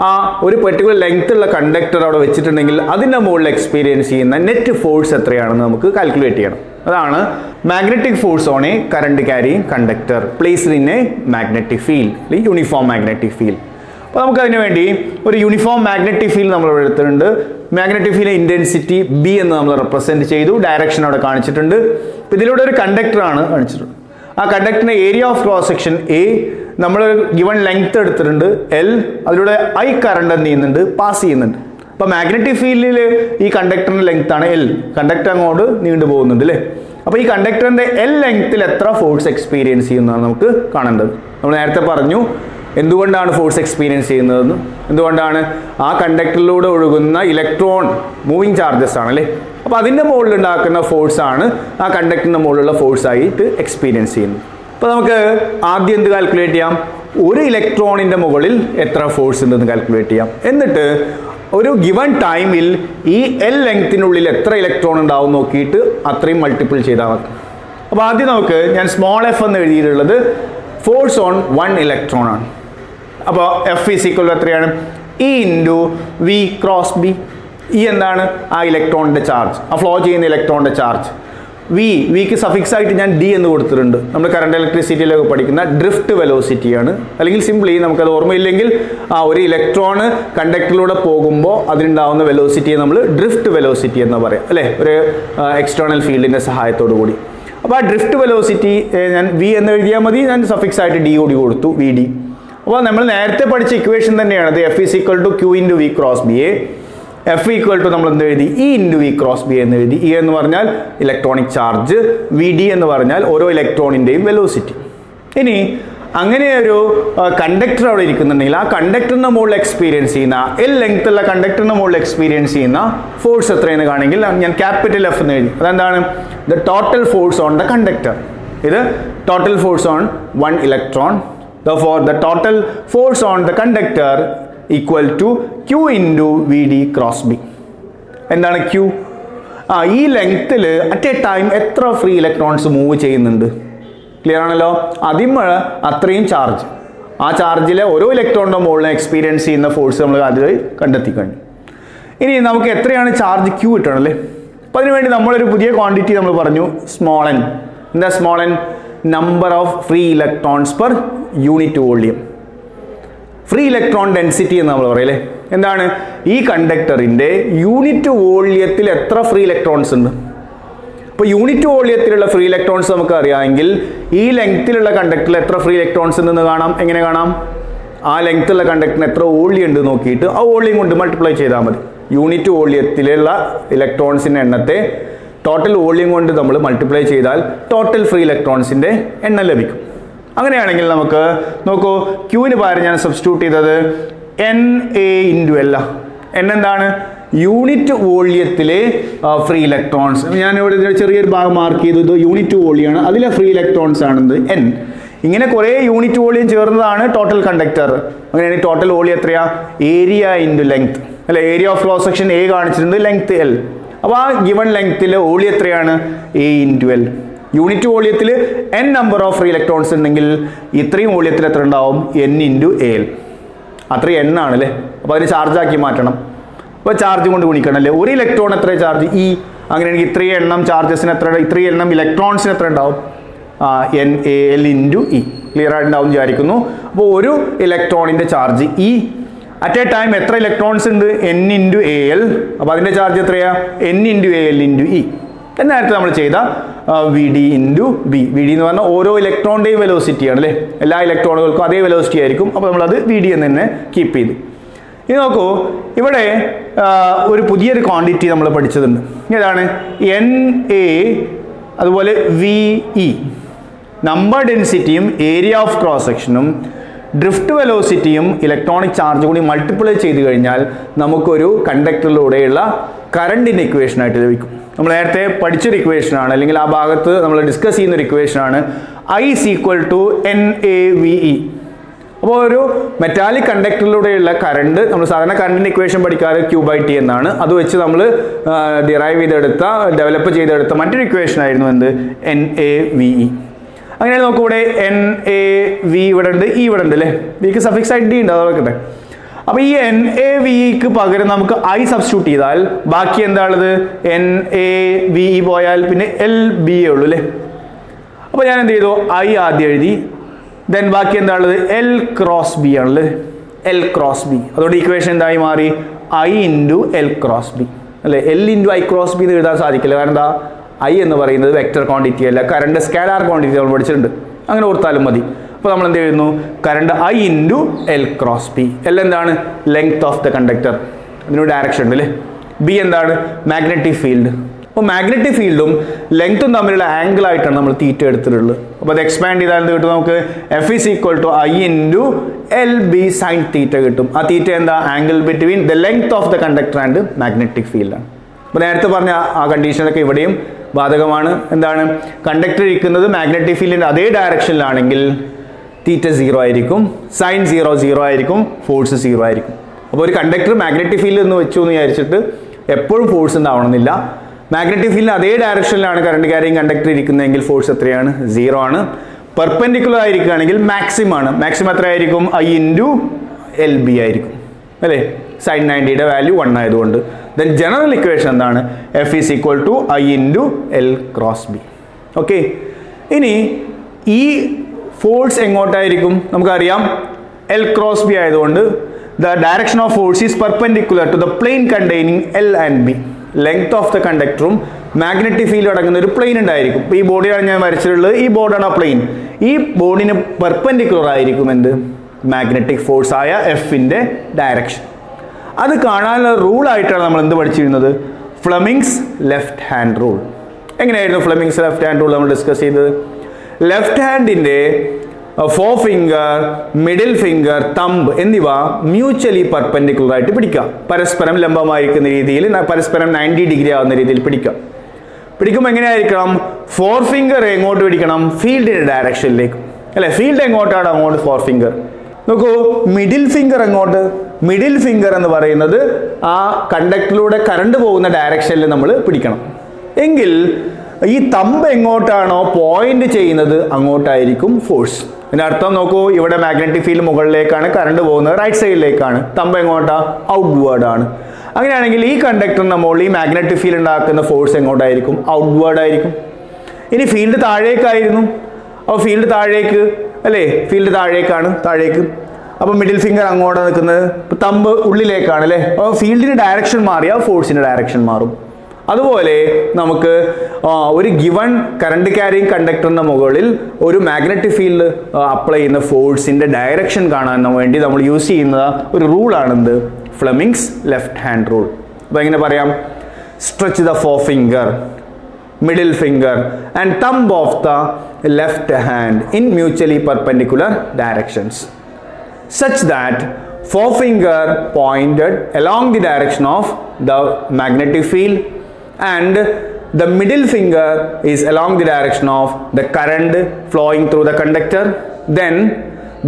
ആ ഒരു പെർട്ടിക്കുലർ ലെങ്ത് ഉള്ള കണ്ടക്ടർ അവിടെ വെച്ചിട്ടുണ്ടെങ്കിൽ അതിൻ്റെ മുകളിൽ എക്സ്പീരിയൻസ് ചെയ്യുന്ന നെറ്റ് ഫോഴ്സ് എത്രയാണെന്ന് നമുക്ക് കാൽക്കുലേറ്റ് ചെയ്യണം. അതാണ് magnetic force on A current carrying conductor placed in a magnetic field അല്ലെങ്കിൽ യൂണിഫോം മാഗ്നറ്റിക് ഫീൽഡ്. അപ്പോൾ നമുക്ക് അതിന് വേണ്ടി ഒരു യൂണിഫോം മാഗ്നറ്റിക് ഫീൽഡ് നമ്മൾ ഇവിടെ എടുത്തിട്ടുണ്ട്. മാഗ്നറ്റിക് ഫീൽഡ് ഇൻറ്റൻസിറ്റി B എന്ന് നമ്മൾ റെപ്രസെൻറ്റ് ചെയ്തു, ഡയറക്ഷൻ അവിടെ കാണിച്ചിട്ടുണ്ട്. അപ്പോൾ ഇതിലൂടെ ഒരു കണ്ടക്ടറാണ് കാണിച്ചിട്ടുണ്ട്. ആ കണ്ടക്ടറിൻ്റെ area of cross section A, നമ്മൾ ഗിവൺ ലെങ്ത് എടുത്തിട്ടുണ്ട് L, അതിലൂടെ I കറണ്ട് എന്ത് ചെയ്യുന്നുണ്ട്? പാസ് ചെയ്യുന്നുണ്ട്. അപ്പോൾ മാഗ്നറ്റിക് ഫീൽഡിൽ ഈ കണ്ടക്ടറിൻ്റെ ലെങ്ത് ആണ് L, കണ്ടക്ടർ അങ്ങോട്ട് നീണ്ടു പോകുന്നുണ്ട് അല്ലേ. അപ്പോൾ ഈ കണ്ടക്ടറിൻ്റെ L ലെങ്ത്തിൽ എത്ര ഫോഴ്സ് എക്സ്പീരിയൻസ് ചെയ്യുന്നതാണ് നമുക്ക് കാണേണ്ടത്. നമ്മൾ നേരത്തെ പറഞ്ഞു എന്തുകൊണ്ടാണ് ഫോഴ്സ് എക്സ്പീരിയൻസ് ചെയ്യുന്നതെന്ന്. എന്തുകൊണ്ടാണ്? ആ കണ്ടക്ടറിലൂടെ ഒഴുകുന്ന ഇലക്ട്രോൺ മൂവിങ് ചാർജസ് ആണല്ലേ. അപ്പോൾ അതിൻ്റെ മുകളിൽ ഉണ്ടാക്കുന്ന ഫോഴ്സാണ് ആ കണ്ടക്ടറിൻ്റെ മുകളിലുള്ള ഫോഴ്സായിട്ട് എക്സ്പീരിയൻസ് ചെയ്യുന്നത്. അപ്പോൾ നമുക്ക് ആദ്യം എന്ത് കാൽക്കുലേറ്റ് ചെയ്യാം? ഒരു ഇലക്ട്രോണിൻ്റെ മുകളിൽ എത്ര ഫോഴ്സ് ഉണ്ടെന്ന് കാൽക്കുലേറ്റ് ചെയ്യാം. എന്നിട്ട് ഒരു ഗിവൺ ടൈമിൽ ഈ L ലെങ്ത്തിനുള്ളിൽ എത്ര ഇലക്ട്രോൺ ഉണ്ടാവും നോക്കിയിട്ട് അത്രയും മൾട്ടിപ്പിൾ ചെയ്താൽ മതി. അപ്പോൾ ആദ്യം നമുക്ക് ഞാൻ സ്മോൾ f എന്ന് എഴുതിയിട്ടുള്ളത് ഫോഴ്സ് ഓൺ 1 ഇലക്ട്രോൺ ആണ്. അപ്പോൾ F ഈസ് ഈക്വൽ ടു എത്രയാണ്? E into V cross B. ഈ എന്താണ്? ആ ഇലക്ട്രോണിൻ്റെ ചാർജ്, ആ ഫ്ലോ ചെയ്യുന്ന ഇലക്ട്രോണിൻ്റെ ചാർജ്. വിക്ക് സഫിക്സ് ആയിട്ട് ഞാൻ D എന്ന് കൊടുത്തിട്ടുണ്ട്. നമ്മൾ കറണ്ട് ഇലക്ട്രിസിറ്റിയിലൊക്കെ പഠിക്കുന്ന ഡ്രിഫ്റ്റ് വെലോസിറ്റിയാണ്. അല്ലെങ്കിൽ സിംപ്ലി നമുക്കത് ഓർമ്മയില്ലെങ്കിൽ ആ ഒരു ഇലക്ട്രോണ് കണ്ടക്ടറിലൂടെ പോകുമ്പോൾ അതിനുണ്ടാവുന്ന വെലോസിറ്റിയെ നമ്മൾ ഡ്രിഫ്റ്റ് വെലോസിറ്റി എന്ന് പറയാം അല്ലേ, ഒരു എക്സ്റ്റേണൽ ഫീൽഡിൻ്റെ സഹായത്തോടു കൂടി. അപ്പോൾ ആ ഡ്രിഫ്റ്റ് വെലോസിറ്റി ഞാൻ V എന്ന് എഴുതിയാൽ മതി, ഞാൻ സഫിക്സ് ആയിട്ട് D കൂടി കൊടുത്തു, VD. അപ്പോൾ നമ്മൾ നേരത്തെ പഠിച്ച ഇക്വേഷൻ തന്നെയാണ് F is equal to Q into V cross B A. F equal to നമ്മൾ എന്ത് എഴുതി, E into V cross B എന്ന് എഴുതി. ഇ എന്ന് പറഞ്ഞാൽ ഇലക്ട്രോണിക് ചാർജ്, വി ഡി എന്ന് പറഞ്ഞാൽ ഓരോ ഇലക്ട്രോണിൻ്റെയും വെലോസിറ്റി. ഇനി അങ്ങനെ ഒരു കണ്ടക്ടർ അവിടെ ഇരിക്കുന്നുണ്ടെങ്കിൽ ആ കണ്ടക്ടറിന് മുകളിൽ എക്സ്പീരിയൻസ് ചെയ്യുന്ന എൽ ലെങ്ത് ഉള്ള കണ്ടക്ടറിന് മുകളിൽ എക്സ്പീരിയൻസ് ചെയ്യുന്ന ഫോഴ്സ് എത്രയെന്ന് കാണെങ്കിൽ ഞാൻ ക്യാപിറ്റൽ എഫ് എന്ന് എഴുതി. അതെന്താണ്, the total force on the conductor. ഇത് total force on one electron. Therefore, the total force on the conductor equal to Q into VD cross B. എന്താണ് Q? ഈ ലെങ്ത്തിൽ അറ്റ് എ ടൈം എത്ര free electrons move ചെയ്യുന്നുണ്ട്? Clear ആണല്ലോ. അതിന്മേൽ അത്രയും charge, ആ ചാർജിലെ ഓരോ ഇലക്ട്രോണിൻ്റെ മുകളിൽ എക്സ്പീരിയൻസ് ചെയ്യുന്ന ഫോഴ്സ് നമ്മൾ അതിൽ കണ്ടെത്തി കഴിഞ്ഞു. ഇനി നമുക്ക് എത്രയാണ് ചാർജ് Q കിട്ടണം അല്ലേ? അപ്പോൾ അതിനുവേണ്ടി നമ്മളൊരു പുതിയ ക്വാണ്ടിറ്റി നമ്മൾ പറഞ്ഞു, സ്മോൾ എൻ. എന്താ small N? Number of free electrons per unit volume. Free electron density എന്ന് നമ്മൾ പറയല്ലേ. എന്താണ്, ഈ കണ്ടക്ടറിൻ്റെ യൂണിറ്റ് വോളിയത്തിൽ എത്ര ഫ്രീ ഇലക്ട്രോൺസ് ഉണ്ട്? അപ്പോൾ യൂണിറ്റ് വോളിയത്തിലുള്ള ഫ്രീ ഇലക്ട്രോൺസ് നമുക്ക് അറിയാമെങ്കിൽ ഈ ലെങ്ത്തിലുള്ള കണ്ടക്ടറിൽ എത്ര ഫ്രീ ഇലക്ട്രോൺസ് ഉണ്ടെന്ന് കാണാം. എങ്ങനെ കാണാം? ആ ലെങ്ത്തുള്ള കണ്ടക്ടറിന് എത്ര വോളിയം ഉണ്ട് നോക്കിയിട്ട് ആ വോളിയം കൊണ്ട് മൾട്ടിപ്ലൈ ചെയ്താൽ മതി. യൂണിറ്റ് വോളിയത്തിലുള്ള ഇലക്ട്രോൺസിൻ്റെ എണ്ണത്തെ ടോട്ടൽ വോളിയം കൊണ്ട് നമ്മൾ മൾട്ടിപ്ലൈ ചെയ്താൽ ടോട്ടൽ ഫ്രീ ഇലക്ട്രോൺസിൻ്റെ എണ്ണം ലഭിക്കും. അങ്ങനെയാണെങ്കിൽ നമുക്ക് നോക്കൂ, ക്യൂവിന് പകരം ഞാൻ സബ്സ്റ്റിറ്റ്യൂട്ട് ചെയ്തത് N A into L. N എന്താണ്? യൂണിറ്റ് വോളിയത്തിലെ ഫ്രീ ഇലക്ട്രോൺസ്. ഞാനിവിടെ ചെറിയൊരു ഭാഗം മാർക്ക് ചെയ്തു, ഇത് യൂണിറ്റ് വോളിയമാണ്, അതിലെ ഫ്രീ ഇലക്ട്രോൺസ് ആണെന്ന് എൻ. ഇങ്ങനെ കുറേ യൂണിറ്റ് വോളിയം ചേർന്നതാണ് ടോട്ടൽ കണ്ടക്ടർ. അങ്ങനെയാണെങ്കിൽ ടോട്ടൽ വോളിയം എത്രയാ? ഏരിയ ഇൻറ്റു ലെങ്ത് അല്ലെ. Area of cross section A കാണിച്ചിട്ടുണ്ട്, ലെങ്ത് എൽ. അപ്പോൾ ആ ഗിവൺ ലെങ്ത്തിൽ വോളിയം എത്രയാണ്? A into L. യൂണിറ്റ് വോളിയത്തിൽ N number of free electrons ഉണ്ടെങ്കിൽ ഇത്രയും വോളിയത്തിൽ എത്ര ഉണ്ടാവും? N into A L. അത്രയും എൻ ആണല്ലേ. അപ്പോൾ അതിന് ചാർജാക്കി മാറ്റണം. അപ്പോൾ ചാർജ് കൊണ്ട് ഗുണിക്കണം അല്ലേ. ഒരു ഇലക്ട്രോൺ എത്ര ചാർജ്? ഇ. അങ്ങനെയാണെങ്കിൽ ഇത്രയും എണ്ണം ചാർജസിന് എത്ര, ഇത്രയും എണ്ണം ഇലക്ട്രോൺസിന് എത്ര ഉണ്ടാവും? N A L into E. Clear ആയിട്ടുണ്ടാവും വിചാരിക്കുന്നു. അപ്പോൾ ഒരു ഇലക്ട്രോണിൻ്റെ charge E. At a time എത്ര ഇലക്ട്രോൺസ് ഉണ്ട്? N into A L. അപ്പോൾ അതിൻ്റെ ചാർജ് എത്രയാ? N into A L into E. നേരത്തെ നമ്മൾ ചെയ്ത V D into B. V D എന്ന് പറഞ്ഞാൽ ഓരോ ഇലക്ട്രോണിൻ്റെയും വെലോസിറ്റിയാണ് അല്ലേ. എല്ലാ ഇലക്ട്രോണുകൾക്കും അതേ വെലോസിറ്റി ആയിരിക്കും. അപ്പോൾ നമ്മളത് വി ഡി എന്ന് തന്നെ കീപ്പ് ചെയ്തു. ഇനി നോക്കൂ, ഇവിടെ ഒരു പുതിയൊരു ക്വാണ്ടിറ്റി നമ്മൾ പഠിച്ചതുണ്ട്. ഏതാണ്? എൻ എ അതുപോലെ വി ഇ. നമ്പർ ഡെൻസിറ്റിയും ഏരിയ ഓഫ് ക്രോസ് സെക്ഷനും ഡ്രിഫ്റ്റ് വെലോസിറ്റിയും ഇലക്ട്രോണിക് ചാർജ് കൂടി മൾട്ടിപ്ലൈ ചെയ്ത് കഴിഞ്ഞാൽ നമുക്കൊരു കണ്ടക്ടറിലൂടെയുള്ള കറണ്ടിൻ്റെ ഇക്വേഷനായിട്ട് ലഭിക്കും. നമ്മൾ നേരത്തെ പഠിച്ചൊരു ഇക്വേഷനാണ്, അല്ലെങ്കിൽ ആ ഭാഗത്ത് നമ്മൾ ഡിസ്കസ് ചെയ്യുന്ന ഒരു ഇക്വേഷനാണ് I is equal to N A V E. അപ്പോൾ ഒരു മെറ്റാലിക് കണ്ടക്ടറിലൂടെയുള്ള കറണ്ട്, നമ്മൾ സാധാരണ കറണ്ടിൻ്റെ ഇക്വേഷൻ പഠിക്കാറ് Q/T എന്നാണ്. അത് വെച്ച് നമ്മൾ ഡിറൈവ് ചെയ്തെടുത്ത, ഡെവലപ്പ് ചെയ്തെടുത്ത മറ്റൊരു ഇക്വേഷൻ ആയിരുന്നു എന്ത്? N A V E. അങ്ങനെ നോക്കൂ, ഇവിടെ എൻ എ വി ഇവിടെ ഉണ്ട്, ഇ ഇവിടെ ഉണ്ട് അല്ലേ. വിക്ക് സഫിക്സ് ആയിട്ട് ഡി ഉണ്ട്, അത് നോക്കട്ടെ. അപ്പോൾ ഈ എൻ എ വിക്ക് പകരം നമുക്ക് ഐ സബ്സ്റ്റിറ്റ്യൂട്ട് ചെയ്താൽ ബാക്കി എന്താണുള്ളത്? എൻ എ വി ഇ പോയാൽ പിന്നെ എൽ ബി എ ഉള്ളൂ അല്ലേ. അപ്പോൾ ഞാൻ എന്ത് ചെയ്തു? ഐ ആദ്യം എഴുതി, ദെൻ ബാക്കി എന്താണുള്ളത്? എൽ ക്രോസ് ബി ആണുള്ളത്. L cross B. അതുകൊണ്ട് ഇക്വേഷൻ എന്തായി മാറി? I into L cross B അല്ലേ. L into I cross B എന്ന് എഴുതാൻ സാധിക്കില്ല. കാരണം എന്താ? ഐ എന്ന് പറയുന്നത് വെക്റ്റർ ക്വാണ്ടിറ്റി അല്ല, കറണ്ട് സ്കാലാർ ക്വാണ്ടിറ്റി നമ്മൾ പഠിച്ചിട്ടുണ്ട്. അങ്ങനെ ഓർത്താലും മതി. അപ്പോൾ നമ്മൾ എന്ത് ചെയ്യുന്നു? Current I into L cross B. L എന്താണ്? Length of the conductor. അതിനൊരു ഡയറക്ഷൻ ഉണ്ട് അല്ലേ. ബി എന്താണ്? Magnetic field. അപ്പോൾ മാഗ്നറ്റിക് ഫീൽഡും ലെങ്ത്തും തമ്മിലുള്ള ആംഗിൾ ആയിട്ടാണ് നമ്മൾ തീറ്റ എടുത്തിട്ടുള്ളത്. അപ്പോൾ അത് എക്സ്പാൻഡ് ചെയ്താൽ എന്ത് കിട്ടും നമുക്ക്? F is equal to I into L B sine theta കിട്ടും. ആ തീറ്റ എന്താ? Angle between the length of the conductor and magnetic ഫീൽഡാണ്. അപ്പോൾ നേരത്തെ പറഞ്ഞ ആ കണ്ടീഷനൊക്കെ ഇവിടെയും ബാധകമാണ്. എന്താണ്? കണ്ടക്ടർ ഇരിക്കുന്നത് മാഗ്നറ്റിക് ഫീൽഡിൻ്റെ അതേ ഡയറക്ഷനിലാണെങ്കിൽ തീറ്റ 0 ആയിരിക്കും, സൈൻ 0 ആയിരിക്കും, ഫോഴ്സ് 0 ആയിരിക്കും. അപ്പോൾ ഒരു കണ്ടക്ടർ മാഗ്നറ്റിക് ഫീൽഡ് എന്ന് വെച്ചു എന്ന് വിചാരിച്ചിട്ട് എപ്പോഴും ഫോഴ്സ് ഉണ്ടാവണമെന്നില്ല. മാഗ്നറ്റിക് ഫീൽഡ് അതേ ഡയറക്ഷനിലാണ് കറണ്ട് ക്യാരിങ് കണ്ടക്ടർ ഇരിക്കുന്നതെങ്കിൽ ഫോഴ്സ് എത്രയാണ്? 0 ആണ്. പെർപെൻഡിക്കുലർ ആയിരിക്കുകയാണെങ്കിൽ മാക്സിമം ആണ്. മാക്സിമം എത്രയായിരിക്കും? ഐ ഇൻറ്റു എൽ ബി ആയിരിക്കും അല്ലേ. സൈൻ 90യുടെ വാല്യൂ 1 ആയതുകൊണ്ട്. ദെൻ ജനറൽ ഇക്വേഷൻ എന്താണ്? F is equal to I into L cross B. Okay. ഇനി ഈ ഫോഴ്സ് എങ്ങോട്ടായിരിക്കും? നമുക്കറിയാം എൽ ക്രോസ് ബി ആയതുകൊണ്ട് the direction of force is perpendicular to the plane containing L and B. Length of the കണ്ടക്ടറും magnetic field അടങ്ങുന്ന ഒരു plain ഉണ്ടായിരിക്കും. ഇപ്പോൾ ഈ ബോഡിയാണ് ഞാൻ വരച്ചിട്ടുള്ളത്. ഈ ബോർഡാണ് ആ പ്ലെയിൻ. ഈ ബോർഡിന് പെർപെൻഡിക്കുലർ ആയിരിക്കും എന്ത്? മാഗ്നറ്റിക് ഫോഴ്സ് ആയ എഫിൻ്റെ ഡയറക്ഷൻ. അത് കാണാനുള്ള റൂളായിട്ടാണ് നമ്മൾ എന്ത് പഠിച്ചിരുന്നത്? Fleming's left hand rule. എങ്ങനെയായിരുന്നു ഫ്ലെമിങ്സ് ലെഫ്റ്റ് ഹാൻഡ് റൂൾ നമ്മൾ ഡിസ്കസ് ചെയ്തത്? ലെഫ്റ്റ് ഹാൻഡിൻ്റെ four finger, middle finger, thumb എന്നിവ മ്യൂച്വലി പെർപെൻഡിക്കുലർ ആയിട്ട് പിടിക്കുക. പരസ്പരം ലംബമായിരിക്കുന്ന രീതിയിൽ, പരസ്പരം 90 ഡിഗ്രി ആവുന്ന രീതിയിൽ പിടിക്കുക. പിടിക്കുമ്പോൾ എങ്ങനെയായിരിക്കണം? ഫോർ ഫിംഗർ എങ്ങോട്ട് പിടിക്കണം? ഫീൽഡിൻ്റെ ഡയറക്ഷനിലേക്ക്, അല്ലെ? ഫീൽഡ് എങ്ങോട്ടാണ്? അങ്ങോട്ട് ഫോർ ഫിംഗർ. നോക്കൂ, മിഡിൽ ഫിംഗർ എങ്ങോട്ട്? മിഡിൽ ഫിംഗർ എന്ന് പറയുന്നത് ആ കണ്ടക്ടറിലൂടെ കറണ്ട് പോകുന്ന ഡയറക്ഷനിൽ നമ്മൾ പിടിക്കണം. എങ്കിൽ ഈ തമ്പ് എങ്ങോട്ടാണോ പോയിന്റ് ചെയ്യുന്നത് അങ്ങോട്ടായിരിക്കും ഫോഴ്സ്. ഇതിൻ്റെ അർത്ഥം നോക്കൂ, ഇവിടെ മാഗ്നറ്റിക് ഫീൽഡ് മുകളിലേക്കാണ്, കറണ്ട് പോകുന്നത് റൈറ്റ് സൈഡിലേക്കാണ്. തമ്പ് എങ്ങോട്ടാ? ഔട്ട്വേർഡ് ആണ്. അങ്ങനെയാണെങ്കിൽ ഈ കണ്ടക്ടറിന് മുകളിൽ ഈ മാഗ്നറ്റിക് ഫീൽഡ് ഉണ്ടാക്കുന്ന ഫോഴ്സ് എങ്ങോട്ടായിരിക്കും? ഔട്ട്വേർഡ് ആയിരിക്കും. ഇനി ഫീൽഡ് താഴേക്കായിരുന്നു, അപ്പോൾ ഫീൽഡ് താഴേക്ക്, അല്ലേ? ഫീൽഡ് താഴേക്കാണ്, താഴേക്ക്. അപ്പോൾ മിഡിൽ ഫിംഗർ അങ്ങോട്ട് നിൽക്കുന്നത്, തമ്പ് ഉള്ളിലേക്കാണ്, അല്ലേ? അപ്പോൾ ഫീൽഡിന് ഡയറക്ഷൻ മാറിയാൽ ഫോഴ്സിൻ്റെ ഡയറക്ഷൻ മാറും. അതുപോലെ നമുക്ക് ഒരു ഗിവൺ കറണ്ട് ക്യാരിങ് കണ്ടക്ടറിൻ്റെ മുകളിൽ ഒരു മാഗ്നറ്റിക് ഫീൽഡ് അപ്ലൈ ചെയ്യുന്ന ഫോഴ്സിൻ്റെ ഡയറക്ഷൻ കാണാൻ വേണ്ടി നമ്മൾ യൂസ് ചെയ്യുന്ന ഒരു റൂളാണെന്ത്? Fleming's left hand rule. അപ്പോൾ എങ്ങനെ പറയാം? Stretch the four finger, middle finger and thumb of the left hand in mutually perpendicular directions such that forefinger pointed along the direction of the magnetic field and the middle finger is along the direction of the current flowing through the conductor. Then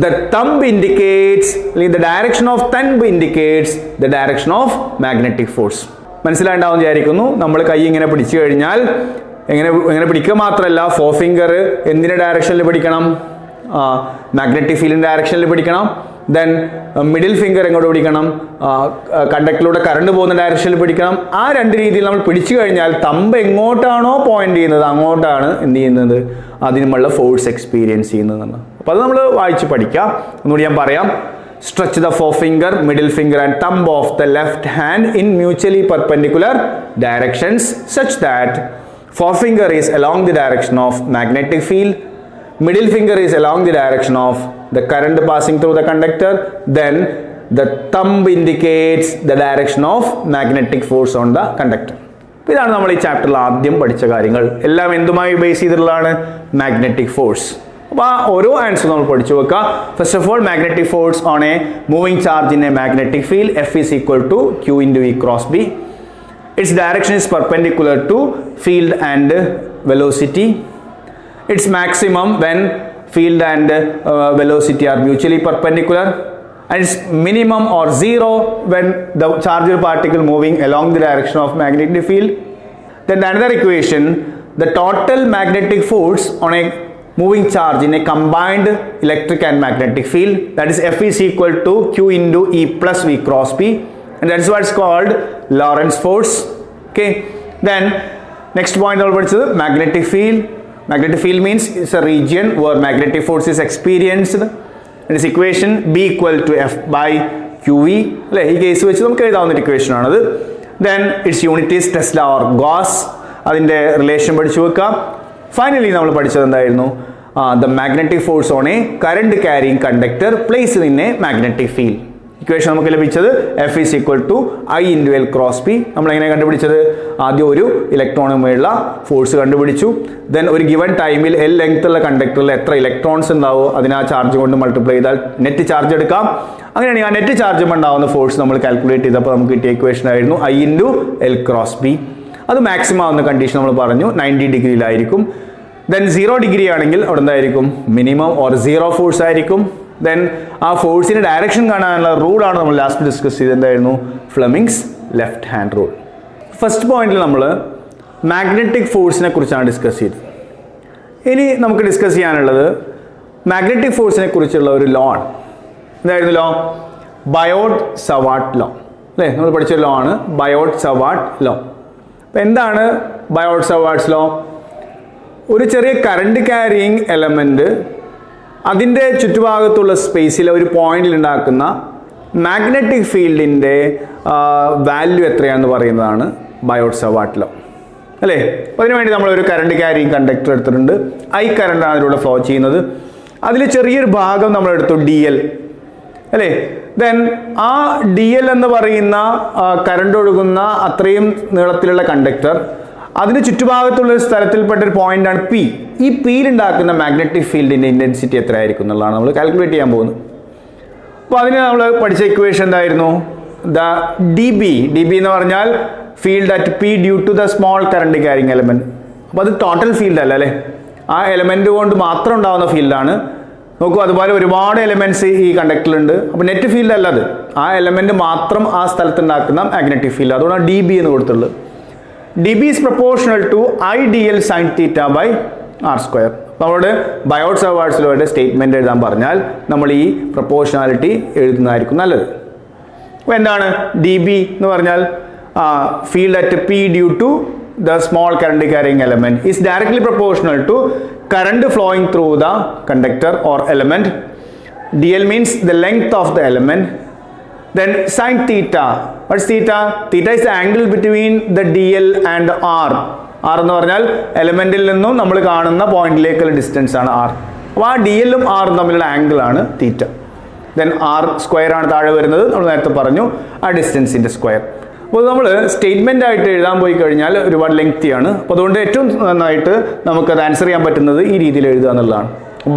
the thumb indicates, the direction of thumb indicates the direction of magnetic force. മനസ്സിലാണ്ടാവും വിചാരിക്കുന്നു. നമ്മൾ കൈ ഇങ്ങനെ പിടിച്ചു കഴിഞ്ഞാൽ എങ്ങനെ പിടിക്കുക മാത്രമല്ല, four finger എന്തിൻ്റെ ഡയറക്ഷനിൽ പിടിക്കണം? മാഗ്നറ്റിക് ഫീൽഡിൻ്റെ ഡയറക്ഷനിൽ പിടിക്കണം. ദെൻ മിഡിൽ ഫിംഗർ എങ്ങോട്ട് പിടിക്കണം? കണ്ടക്ടറിലൂടെ കറണ്ട് പോകുന്ന ഡയറക്ഷനിൽ പിടിക്കണം. ആ രണ്ട് രീതിയിൽ നമ്മൾ പിടിച്ചു കഴിഞ്ഞാൽ തമ്പ് എങ്ങോട്ടാണോ പോയിന്റ് ചെയ്യുന്നത് അങ്ങോട്ടാണ് എന്ത് ചെയ്യുന്നത്? അതിനുമുള്ള ഫോഴ്സ് എക്സ്പീരിയൻസ് ചെയ്യുന്നതെന്ന്. അപ്പോൾ അത് നമ്മൾ വായിച്ച് പഠിക്കാം. ഒന്നുകൂടി ഞാൻ പറയാം. Stretch the forefinger, middle finger and thumb of the left hand in mutually perpendicular directions such that forefinger is along the direction of magnetic field, middle finger is along the direction of the current passing through the conductor, then the thumb indicates the direction of magnetic force on the conductor. ഇതാണ് നമ്മൾ ഈ ചാപ്റ്ററിൽ ആദ്യം പഠിച്ച കാര്യങ്ങൾ. എല്ലാം എന്തുമായി base ചെയ്തിട്ടുള്ളതാണ്? Magnetic force. അപ്പോൾ ആ ഓരോ ആൻസർ നമ്മൾ പഠിച്ചു വെക്കുക. First of all, magnetic force on a moving charge in a magnetic field F is equal to Q into E cross B. Its direction is perpendicular to field and velocity. Its maximum when field and velocity are mutually perpendicular, and its minimum or zero when the charged particle moving along the direction of magnetic field. Then another equation, the total magnetic force on a moving charge in a combined electric and magnetic field, that is F is equal to Q into E plus V cross P, and that is what is called Lorentz force. Okay, then next point also magnetic field. Magnetic field means it's a region where magnetic force is experienced, and this equation B equal to F by QV. അല്ലേ, ഈ case വെച്ച് നമുക്ക് എഴുതാവുന്ന equation ആണത്. Then its unit is Tesla or Gauss. അതിൻ്റെ relation പഠിച്ചു വെക്കാം. Finally നമ്മൾ പഠിച്ചത് എന്തായിരുന്നു? The magnetic force on a current carrying conductor placed in a magnetic field. Equation നമുക്ക് ലഭിച്ചത് F is equal to I into L cross P. നമ്മളെങ്ങനെ കണ്ടുപിടിച്ചത്? ആദ്യം ഒരു ഇലക്ട്രോണുമായുള്ള ഫോഴ്സ് കണ്ടുപിടിച്ചു. ദെൻ ഒരു ഗിവൺ ടൈമിൽ L ലെങ്ത് ഉള്ള കണ്ടക്ടറിൽ എത്ര ഇലക്ട്രോൺസ് ഉണ്ടാവോ അതിനെ ആ ചാർജ് കൊണ്ട് മൾട്ടിപ്ലൈ ചെയ്താൽ നെറ്റ് ചാർജ് എടുക്കാം. അങ്ങനെയാണെങ്കിൽ ആ നെറ്റ് ചാർജ് ഉണ്ടാവുന്ന ഫോഴ്സ് നമ്മൾ കാൽക്കുലേറ്റ് ചെയ്തപ്പോൾ നമുക്ക് കിട്ടിയ ഇക്വേഷൻ ആയിരുന്നു I into L cross P. അത് മാക്സിമം ആവുന്ന കണ്ടീഷൻ നമ്മൾ പറഞ്ഞു 90 ഡിഗ്രിയിലായിരിക്കും. ദെൻ 0 ഡിഗ്രി ആണെങ്കിൽ അവിടെ എന്തായിരിക്കും? മിനിമം ഓർ സീറോ ഫോഴ്സ് ആയിരിക്കും. ദെൻ ആ ഫോഴ്സിൻ്റെ ഡയറക്ഷൻ കാണാനുള്ള റൂളാണ് നമ്മൾ ലാസ്റ്റ് ഡിസ്കസ് ചെയ്തത്. എന്തായിരുന്നു? Fleming's left hand rule. First പോയിന്റിൽ നമ്മൾ മാഗ്നറ്റിക് ഫോഴ്സിനെ കുറിച്ചാണ് ഡിസ്കസ് ചെയ്തത്. ഇനി നമുക്ക് ഡിസ്കസ് ചെയ്യാനുള്ളത് മാഗ്നറ്റിക് ഫോഴ്സിനെ കുറിച്ചുള്ള ഒരു ലോ ആണ്. എന്തായിരുന്നു ലോ? Biot Savart law. അല്ലേ, നമ്മൾ പഠിച്ച ലോ ആണ് ബയോട്ട് സവാർട്ട് ലോ. അപ്പം എന്താണ് ബയോട്ട് സവാർട്ട്സ് ലോ? ഒരു ചെറിയ കറണ്ട് ക്യാരിയിങ് എലമെൻറ്റ് അതിൻ്റെ ചുറ്റുഭാഗത്തുള്ള സ്പേസിലെ ഒരു പോയിന്റിൽ ഉണ്ടാക്കുന്ന മാഗ്നറ്റിക് ഫീൽഡിൻ്റെ വാല്യൂ എത്രയാണെന്ന് പറയുന്നതാണ് ബയോട്ട് സവാർട്ട് ലോ. അല്ലേ, അപ്പോൾ അതിനുവേണ്ടി നമ്മളൊരു കറണ്ട് ക്യാരിയിങ് കണ്ടക്ടർ എടുത്തിട്ടുണ്ട്. ഐ കറണ്ടാണ് അതിലൂടെ ഫ്ലോ ചെയ്യുന്നത്. അതിൽ ചെറിയൊരു ഭാഗം നമ്മളെടുത്തു DL. അല്ലേ? ദെൻ ആ ഡി എൽ എന്ന് പറയുന്ന കറണ്ട് ഒഴുകുന്ന അത്രയും നീളത്തിലുള്ള കണ്ടക്ടർ, അതിന് ചുറ്റുഭാഗത്തുള്ള ഒരു സ്ഥലത്തിൽപ്പെട്ട ഒരു പോയിന്റാണ് പി. ഈ പിയിൽ ഉണ്ടാക്കുന്ന മാഗ്നറ്റിക് ഫീൽഡിന്റെ ഇന്റൻസിറ്റി എത്രയായിരിക്കും എന്നുള്ളതാണ് നമ്മൾ കാൽക്കുലേറ്റ് ചെയ്യാൻ പോകുന്നത്. അപ്പോൾ അതിന് നമ്മൾ പഠിച്ച ഇക്വേഷൻ എന്തായിരുന്നു? ദ ഡി ബി എന്ന് പറഞ്ഞാൽ field at P due to the small current carrying element. അപ്പോൾ അത് ടോട്ടൽ ഫീൽഡ് അല്ല അല്ലേ, ആ എലമെന്റ് കൊണ്ട് മാത്രം ഉണ്ടാകുന്ന ഫീൽഡാണ്. നോക്കൂ, അതുപോലെ ഒരുപാട് എലമെന്റ്സ് ഈ കണ്ടക്ടറിലുണ്ട്. അപ്പോൾ നെറ്റ് ഫീൽഡ് അല്ല അത്, ആ എലമെന്റ് മാത്രം ആ സ്ഥലത്ത് ഉണ്ടാക്കുന്ന മാഗ്നറ്റിക് ഫീൽഡ്. അതുകൊണ്ടാണ് ഡി ബി എന്ന് കൊടുത്തുള്ളത്. D B is proportional to I D L sine theta by R square. നമ്മളോട് ബയോട്ട് സവാർട്സ് ലോയുടെ സ്റ്റേറ്റ്മെന്റ് എഴുതാൻ പറഞ്ഞാൽ നമ്മൾ ഈ പ്രൊപ്പോർഷണാലിറ്റി എഴുതുന്നതായിരിക്കും നല്ലത്. അപ്പോൾ എന്താണ് ഡി ബി എന്ന് പറഞ്ഞാൽ? Field at P due to the small current carrying element is directly proportional to current flowing through the conductor or element. dl means the length of the element. Then sin theta, what's theta? Theta is the angle between the dl and r. r എന്ന് പറഞ്ഞാൽ എലമെന്റിൽ നിന്നും നമ്മൾ കാണുന്ന പോയിന്റിലേക്കുള്ള distance ആണ് r. അപ്പോൾ ആ D എല്ലും ആറും തമ്മിലുള്ള ആംഗിൾ ആണ് തീറ്റ. ദെൻ ആർ സ്ക്വയർ ആണ് താഴെ വരുന്നത്, നമ്മൾ നേരത്തെ പറഞ്ഞു, ആ ഡിസ്റ്റൻസിന്റെ സ്ക്വയർ. അപ്പോൾ നമ്മൾ സ്റ്റേറ്റ്മെന്റ് ആയിട്ട് എഴുതാൻ പോയി കഴിഞ്ഞാൽ ഒരുപാട് ലെങ്തിയാണ്. അപ്പോൾ അതുകൊണ്ട് ഏറ്റവും നന്നായിട്ട് നമുക്കത് ആൻസർ ചെയ്യാൻ പറ്റുന്നത് ഈ രീതിയിൽ എഴുതുക എന്നുള്ളതാണ്.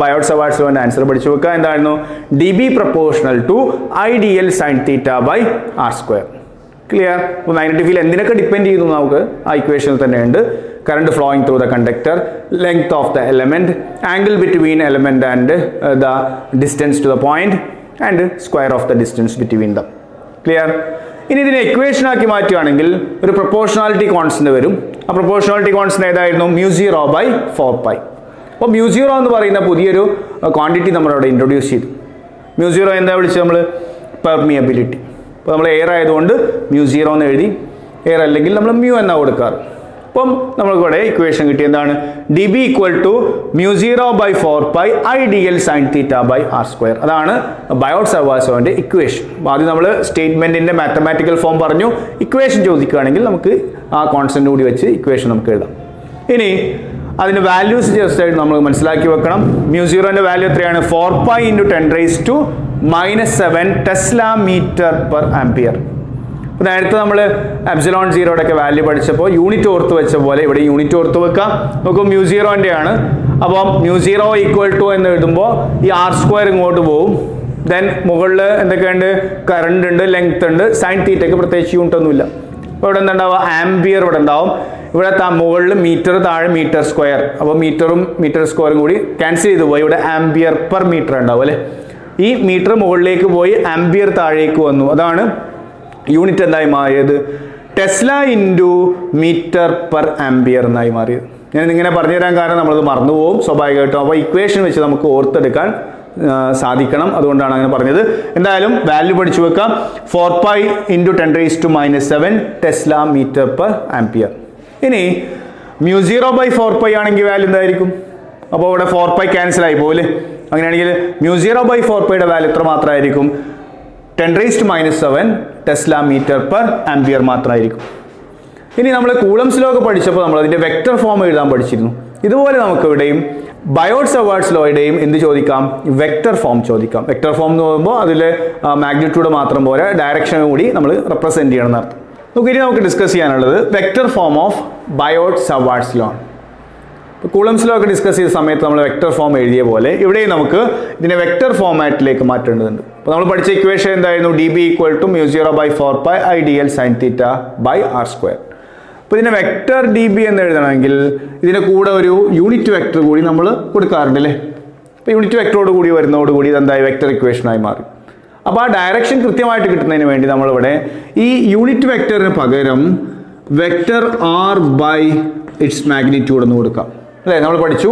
ബയോട്ട് സവാർട്സ് ലോന്റെ ആൻസർ പഠിച്ചു വെക്കുക. എന്തായിരുന്നു? D B proportional to I D L sine theta by R square. Clear? അപ്പോൾ മാഗ്നറ്റിക് ഫീൽഡ് എന്തിനൊക്കെ ഡിപ്പെൻഡ് ചെയ്യുന്നു നമുക്ക് ആ ഇക്വേഷനിൽ തന്നെയുണ്ട്. Current flowing through the conductor, length of the element, angle between element and the distance to the point, and square of the distance between them. Clear? ഇനി ഇതിനെ equation ആക്കി മാറ്റുകയാണെങ്കിൽ ഒരു പ്രൊപ്പോർഷണാലിറ്റി കോൺസ്റ്റന്റ് വരും. ആ പ്രൊപ്പോർഷണാലിറ്റി കോൺസ്റ്റന്റ് ഏതായിരുന്നു? μ0 by 4π. അപ്പോൾ μ0 എന്ന് പറയുന്ന പുതിയൊരു ക്വാണ്ടിറ്റി നമ്മളവിടെ ഇൻട്രൊഡ്യൂസ് ചെയ്തു. μ0 എന്താ വിളിച്ചത് നമ്മൾ? പെർമിയബിലിറ്റി. അപ്പോൾ നമ്മൾ എയർ ആയതുകൊണ്ട് μ0 എന്ന് എഴുതി, എയർ അല്ലെങ്കിൽ നമ്മൾ മ്യൂ എന്നാണ് കൊടുക്കാറ്. അപ്പം നമ്മൾക്കിവിടെ ഇക്വേഷൻ കിട്ടി. എന്താണ്? D B equal to μ0 by 4π I D L sine theta by R square. അതാണ് ബയോട്ട് സവാർട്സ് ലോന്റെ ഇക്വേഷൻ. ആദ്യം നമ്മൾ സ്റ്റേറ്റ്മെന്റിന്റെ മാത്തമാറ്റിക്കൽ ഫോം പറഞ്ഞു. ഇക്വേഷൻ ചോദിക്കുകയാണെങ്കിൽ നമുക്ക് ആ കോൺസ്റ്റന്റ് കൂടി വെച്ച് ഇക്വേഷൻ നമുക്ക് എഴുതാം. ഇനി അതിന്റെ വാല്യൂസ് ജസ്റ്റ് ആയിട്ട് നമ്മൾ മനസ്സിലാക്കി വെക്കണം. μ0ന്റെ വാല്യൂ എത്രയാണ്? 4π × 10⁻⁻7 ടെസ്ല മീറ്റർ പെർ ആംപിയർ. അപ്പോൾ നേരത്തെ നമ്മൾ എപ്സിലോൺ സീറോയുടെ ഒക്കെ വാല്യൂ പഠിച്ചപ്പോൾ യൂണിറ്റ് ഓർത്ത് വെച്ച പോലെ ഇവിടെ യൂണിറ്റ് ഓർത്ത് വെക്കാം. നോക്കൂ, μ0ന്റെ ആണ്. അപ്പം μ0 ഈക്വൽ ടു എന്ന് എഴുതുമ്പോൾ ഈ ആർ സ്ക്വയർ ഇങ്ങോട്ട് പോകും. ദെൻ മുകളിൽ എന്തൊക്കെയുണ്ട്? കറണ്ട് ഉണ്ട്, ലെങ്ത് ഉണ്ട്, സൈൻ തീറ്റയ്ക്ക് പ്രത്യേകിച്ച് യൂണിറ്റ് ഒന്നുമില്ല. അപ്പോൾ ഇവിടെ എന്താണ്ടാവുക? ആംപിയർ ഇവിടെ ഉണ്ടാവും. ഇവിടെ മുകളിൽ മീറ്റർ, താഴെ മീറ്റർ സ്ക്വയർ. അപ്പോൾ മീറ്ററും മീറ്റർ സ്ക്വയറും കൂടി ക്യാൻസൽ ചെയ്ത് പോയി ഇവിടെ ആംപിയർ പെർ മീറ്റർ ഉണ്ടാവും അല്ലേ. ഈ മീറ്റർ മുകളിലേക്ക് പോയി ആംപിയർ താഴേക്ക് വന്നു. അതാണ് യൂണിറ്റ് എന്തായി മാറിയത്? Tesla into metre per ampere എന്നായി മാറിയത്. ഞാൻ ഇങ്ങനെ പറഞ്ഞു തരാൻ കാരണം നമ്മളത് മറന്നുപോകും സ്വാഭാവികമായിട്ടും. അപ്പോൾ ഇക്വേഷൻ വെച്ച് നമുക്ക് ഓർത്തെടുക്കാൻ സാധിക്കണം, അതുകൊണ്ടാണ് അങ്ങനെ പറഞ്ഞത്. എന്തായാലും വാല്യൂ പഠിച്ചു വെക്കാം. 4π × 10⁻⁻7 ടെസ്ല മീറ്റർ പെർ ആംപിയർ. ഇനി μ0 ബൈ 4π ആണെങ്കിൽ വാല്യൂ എന്തായിരിക്കും? അപ്പോൾ ഇവിടെ 4π ക്യാൻസൽ ആയി പോലെ. അങ്ങനെയാണെങ്കിൽ μ0 ബൈ 4πയുടെ വാല്യൂ എത്ര മാത്രമായിരിക്കും? 10⁻⁻7 ടെസ്ല മീറ്റർ പെർ ആംപിയർ മാത്രമായിരിക്കും. ഇനി നമ്മൾ കൂളംസ് ലോ ഒക്കെ പഠിച്ചപ്പോൾ നമ്മൾ അതിന്റെ വെക്റ്റർ ഫോം എഴുതാൻ പഠിച്ചിരുന്നു. ഇതുപോലെ നമുക്ക് ഇവിടെയും ബയോട്ട് സവാർട്സ് ലോയുടെയും എന്ത് ചോദിക്കാം? വെക്റ്റർ ഫോം ചോദിക്കാം. വെക്റ്റർ ഫോം എന്ന് പറയുമ്പോൾ അതിൽ മാഗ്നിറ്റ്യൂഡ് മാത്രം പോരാ, ഡയറക്ഷൻ കൂടി നമ്മൾ റെപ്രസെന്റ് ചെയ്യണം എന്നർത്ഥം. ഇനി നമുക്ക് ഡിസ്കസ് ചെയ്യാനുള്ളത് vector form of Biot Savart law. Coulomb's law ഒക്കെ ഡിസ്കസ് ചെയ്ത സമയത്ത് നമ്മൾ വെക്റ്റർ ഫോം എഴുതിയ പോലെ ഇവിടെയും നമുക്ക് ഇതിനെ വെക്റ്റർ ഫോമാറ്റിലേക്ക് മാറ്റേണ്ടതുണ്ട്. അപ്പോൾ നമ്മൾ പഠിച്ച ഇക്വേഷൻ എന്തായിരുന്നു? D B equal to μ0 by 4π I D L sine theta by R square. അപ്പോൾ ഇതിനെ വെക്റ്റർ ഡി ബി എന്ന് എഴുതണമെങ്കിൽ ഇതിൻ്റെ കൂടെ ഒരു യൂണിറ്റ് വെക്റ്റർ കൂടി നമ്മൾ കൊടുക്കാറുണ്ട് അല്ലേ. അപ്പോൾ യൂണിറ്റ് വെക്ടറോട് കൂടി വരുന്നതോടുകൂടി ഇതെന്തായി? വെക്റ്റർ ഇക്വേഷനായി മാറി. അപ്പോൾ ആ ഡയറക്ഷൻ കൃത്യമായിട്ട് കിട്ടുന്നതിന് വേണ്ടി നമ്മളിവിടെ ഈ യൂണിറ്റ് വെക്റ്ററിന് പകരം vector R by its magnitude എന്ന് കൊടുക്കാം അല്ലേ. നമ്മൾ പഠിച്ചു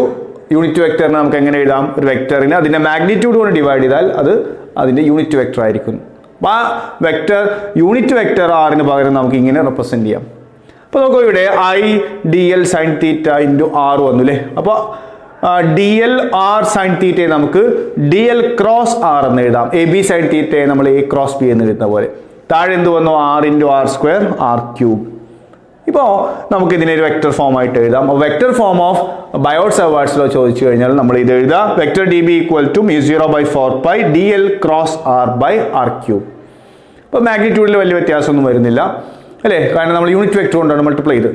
യൂണിറ്റ് വെക്റ്ററിനെ നമുക്ക് എങ്ങനെ എഴുതാം? ഒരു വെക്റ്ററിനെ അതിൻ്റെ മാഗ്നിറ്റ്യൂഡ് കൊണ്ട് ഡിവൈഡ് ചെയ്താൽ അത് അതിൻ്റെ യൂണിറ്റ് വെക്റ്റർ ആയിരിക്കും. അപ്പോൾ ആ വെക്റ്റർ യൂണിറ്റ് വെക്റ്റർ ആറിന് പകരം നമുക്ക് ഇങ്ങനെ റെപ്രസെൻറ്റ് ചെയ്യാം. അപ്പോൾ നോക്കൂ, ഇവിടെ I D L sine theta into R വന്നു അല്ലേ. അപ്പോൾ ഡി എൽ ആർ സൈൻ തീറ്റയെ നമുക്ക് ഡി എൽ ക്രോസ് ആർ എന്ന് എഴുതാം. എ ബി സൈൻ തീറ്റയെ നമ്മൾ എ ക്രോസ് ബി എന്ന് എഴുതുന്ന പോലെ. താഴെ എന്ത് വന്നു? R into R square R cube. ഇപ്പോൾ നമുക്കിതിനെ ഒരു വെക്റ്റർ ഫോം ആയിട്ട് എഴുതാം. Vector form of Biot Savart's law ചോദിച്ചു കഴിഞ്ഞാൽ നമ്മൾ ഇത് എഴുതാം. Vector D B equal to μ0/4π dl cross r/r³. ഇപ്പോൾ മാഗ്നിറ്റ്യൂഡിൽ വലിയ വ്യത്യാസമൊന്നും വരുന്നില്ല അല്ലേ, കാരണം നമ്മൾ യൂണിറ്റ് വെക്റ്റർ കൊണ്ടാണ് മൾട്ടിപ്ലൈ ചെയ്ത്.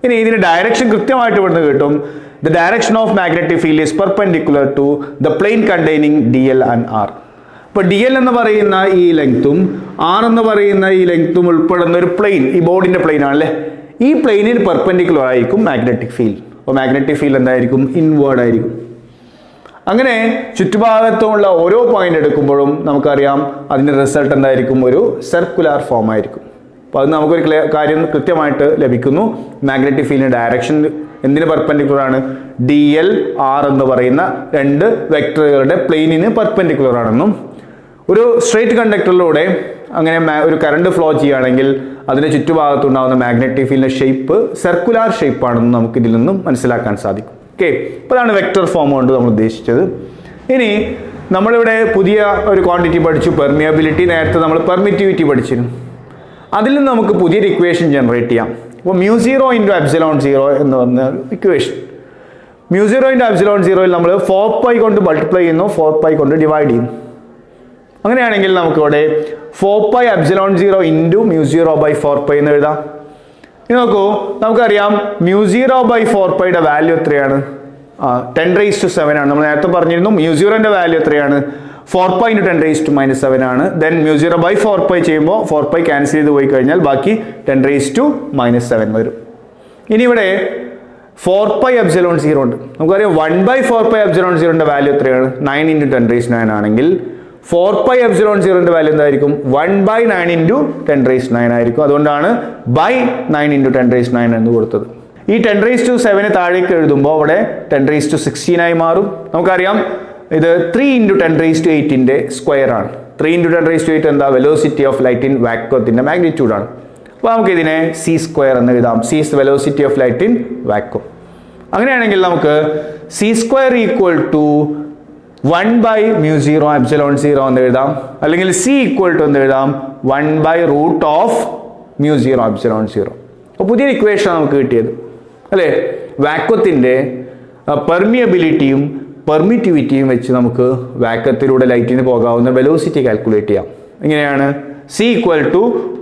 ഇനി ഇതിന് ഡയറക്ഷൻ കൃത്യമായിട്ട് ഇവിടുന്ന് കിട്ടും. The direction of magnetic field is perpendicular to the plane containing dl and r. ഇപ്പോൾ dl എന്ന് പറയുന്ന ഈ ലെങ്ത്തും r എന്ന് പറയുന്ന ഈ ലെങ്ത്തും ഉൾപ്പെടുന്ന ഒരു പ്ലെയിൻ, ഈ ബോർഡിന്റെ പ്ലെയിൻ ആണല്ലേ, ഈ പ്ലെയിനിന് പെർപെൻഡിക്കുലർ ആയിരിക്കും മാഗ്നറ്റിക് ഫീൽഡ്. അപ്പോൾ മാഗ്നറ്റിക് ഫീൽഡ് എന്തായിരിക്കും? ഇൻവേർഡ് ആയിരിക്കും. അങ്ങനെ ചുറ്റുഭാഗത്തുമുള്ള ഓരോ പോയിന്റ് എടുക്കുമ്പോഴും നമുക്കറിയാം അതിൻ്റെ റിസൾട്ട് എന്തായിരിക്കും? ഒരു സർക്കുലാർ ഫോം ആയിരിക്കും. അപ്പോൾ അത് നമുക്കൊരു കാര്യം കൃത്യമായിട്ട് ലഭിക്കുന്നു. മാഗ്നറ്റിക് ഫീൽഡിൻ്റെ ഡയറക്ഷൻ എന്തിന് പെർപെൻഡിക്കുലർ ആണ്? dl r എന്ന് പറയുന്ന രണ്ട് വെക്ടറുകളുടെ പ്ലെയിനിന് പെർപെൻഡിക്കുലർ ആണെന്നും, ഒരു സ്ട്രെയിറ്റ് കണ്ടക്ടറിലൂടെ അങ്ങനെ ഒരു കറണ്ട് ഫ്ലോ ചെയ്യുകയാണെങ്കിൽ അതിൻ്റെ ചുറ്റുഭാഗത്തുണ്ടാകുന്ന മാഗ്നറ്റിക് ഫീൽഡിൻ്റെ ഷേപ്പ് സർക്കുലാർ ഷേപ്പ് ആണെന്ന് നമുക്ക് ഇതിൽ നിന്നും മനസ്സിലാക്കാൻ സാധിക്കും. ഓക്കെ, അപ്പോൾ അതാണ് വെക്റ്റർ ഫോം കൊണ്ട് നമ്മൾ ഉദ്ദേശിച്ചത്. ഇനി നമ്മളിവിടെ പുതിയ ഒരു ക്വാണ്ടിറ്റി പഠിച്ചു, പെർമിയബിലിറ്റി. നേരത്തെ നമ്മൾ പെർമിറ്റിവിറ്റി പഠിച്ചിരുന്നു. അതിൽ നിന്ന് നമുക്ക് പുതിയൊരു ഇക്വേഷൻ ജനറേറ്റ് ചെയ്യാം. അപ്പോൾ μ0 × ε0 എന്ന് പറഞ്ഞ ഇക്വേഷൻ, μ0 × ε0 നമ്മൾ 4π കൊണ്ട് മൾട്ടിപ്ലൈ ചെയ്യുന്നു, 4π കൊണ്ട് ഡിവൈഡ് ചെയ്യുന്നു. അങ്ങനെയാണെങ്കിൽ നമുക്കിവിടെ 4π ε0 × μ0/4π എന്ന് എഴുതാം. ഇനി നോക്കൂ, നമുക്കറിയാം μ0/4πയുടെ വാല്യൂ എത്രയാണ്? 10⁻⁷ ആണ്. നമ്മൾ നേരത്തെ പറഞ്ഞിരുന്നു μ0ന്റെ വാല്യൂ എത്രയാണ്? 4π × 10⁻⁻7 ആണ്. ദെൻ μ0/4π ചെയ്യുമ്പോൾ 4π ക്യാൻസൽ ചെയ്ത് പോയി കഴിഞ്ഞാൽ ബാക്കി 10⁻⁻7 വരും. ഇനി ഇവിടെ 4π ε0 ഉണ്ട്. നമുക്കറിയാം 1/4π ε0ന്റെ വാല്യൂ എത്രയാണ്? 9 × 10⁻9 ആണെങ്കിൽ 4π ε0ന്റെ വാല്യൂ എന്തായിരിക്കും? 1/9 × 10⁻9 ആയിരിക്കും. അതുകൊണ്ടാണ് by9 × 10⁻9 എന്ന് കൊടുത്തത്. ഈ 10⁻7 താഴേക്ക് എഴുതുമ്പോൾ അവിടെ 10⁻16 ആയി മാറും. നമുക്കറിയാം ഇത് 3 × 10⁻8ന്റെ സ്ക്വയർ ആണ്. 3 × 10⁻8 എന്താ? വെലോസിറ്റി ഓഫ് ലൈറ്റ് ഇൻ വാക്വത്തിന്റെ മാഗ്നിറ്റ്യൂഡ് ആണ്. അപ്പോൾ നമുക്ക് ഇതിനെ c² എന്ന് എഴുതാം. c is the velocity of light in vacuum. അങ്ങനെയാണെങ്കിൽ നമുക്ക് c² ഈക്വൽ ടു 1/μ0ε0 എന്ന് എഴുതാം. അല്ലെങ്കിൽ c ഈക്വൽ ടു എന്ന് എഴുതാം 1/√of μ0ε0. അപ്പോൾ പുതിയൊരു ഇക്വേഷൻ നമുക്ക് കിട്ടിയത് അല്ലേ. വാക്വത്തിന്റെ പെർമിയബിലിറ്റിയും പെർമിറ്റിവിറ്റിയും വെച്ച് നമുക്ക് വാക്വത്തിലൂടെ ലൈറ്റിന് പോകാവുന്ന വെലോസിറ്റി കാൽക്കുലേറ്റ് ചെയ്യാം. എങ്ങനെയാണ്? c equal to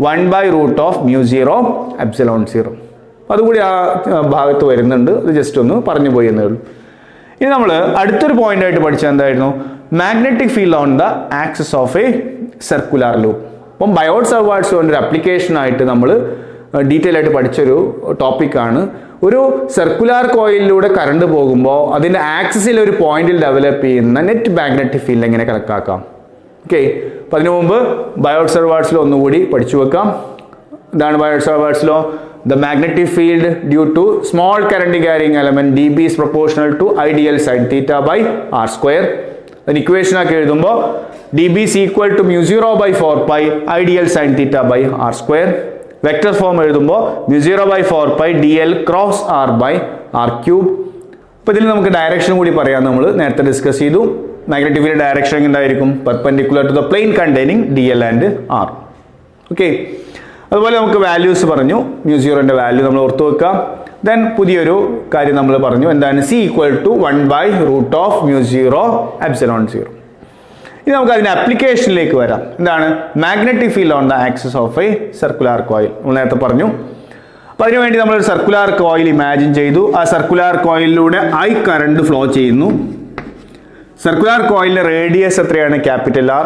1/√of μ0ε0. അതുകൂടി ആ ഭാഗത്ത് വരുന്നുണ്ട്. അത് ജസ്റ്റ് ഒന്ന് പറഞ്ഞു പോയി എന്നേ ഉള്ളൂ. ഇനി നമ്മൾ അടുത്തൊരു പോയിന്റ് ആയിട്ട് പഠിച്ചത് എന്തായിരുന്നു? Magnetic field on the axis of a circular loop. അപ്പം ബയോട്ട്-സാവേർട്ട്സ് ഒരു അപ്ലിക്കേഷൻ ആയിട്ട് നമ്മൾ ഡീറ്റെയിൽ ആയിട്ട് പഠിച്ചൊരു ടോപ്പിക്കാണ്. ഒരു സർക്കുലാർ കോയിലിലൂടെ കറണ്ട് പോകുമ്പോൾ അതിൻ്റെ ആക്സിസിൽ ഒരു പോയിന്റിൽ ഡെവലപ്പ് ചെയ്യുന്ന നെറ്റ് മാഗ്നറ്റിക് ഫീൽഡ് എങ്ങനെ കണക്കാക്കാം. ഓക്കെ, അപ്പം അതിനു മുമ്പ് ബയോട്ട്-സാവേർട്ട്സ് ലോ ഒന്നുകൂടി പഠിച്ചു വെക്കാം. ഇതാണ് ബയോട്ട്-സാവേർട്ട്സ് law. The magnetic field due to small current carrying element dB is proportional to ideal sin theta by r². അതിന് ഇക്വേഷൻ ആക്കി എഴുതുമ്പോൾ dB is equal to μ0/4π ideal sin theta by r². Vector form എഴുതുമ്പോൾ μ0/4π dl cross r/r³. അപ്പോൾ ഇതിൽ നമുക്ക് direction കൂടി പറയാം. നമ്മൾ നേരത്തെ ഡിസ്കസ് ചെയ്തു. മാഗ്നറ്റിക് ഫീൽഡ് ഡയറക്ഷൻ എന്തായിരിക്കും? Perpendicular to the plane containing dl and r. Okay, അതുപോലെ നമുക്ക് വാല്യൂസ് പറഞ്ഞു. μ0ന്റെ വാല്യൂ നമ്മൾ ഓർത്ത് വെക്കാം. ദെൻ പുതിയൊരു കാര്യം നമ്മൾ പറഞ്ഞു. എന്താണ്? c equal to 1/√of μ0ε0. ഇനി നമുക്ക് അതിന്റെ ആപ്ലിക്കേഷനിലേക്ക് വരാം. എന്താണ്? Magnetic field on the axis of a circular coil. നമ്മൾ നേരത്തെ പറഞ്ഞു. അപ്പോൾ അതിനുവേണ്ടി നമ്മൾ ഒരു സർക്കുലാർ കോയിൽ ഇമാജിൻ ചെയ്തു. ആ സർക്കുലാർ കോയിലിലൂടെ I കറണ്ട് ഫ്ലോ ചെയ്യുന്നു. സർക്കുലാർ കോയിലിന്റെ റേഡിയസ് എത്രയാണ്? R.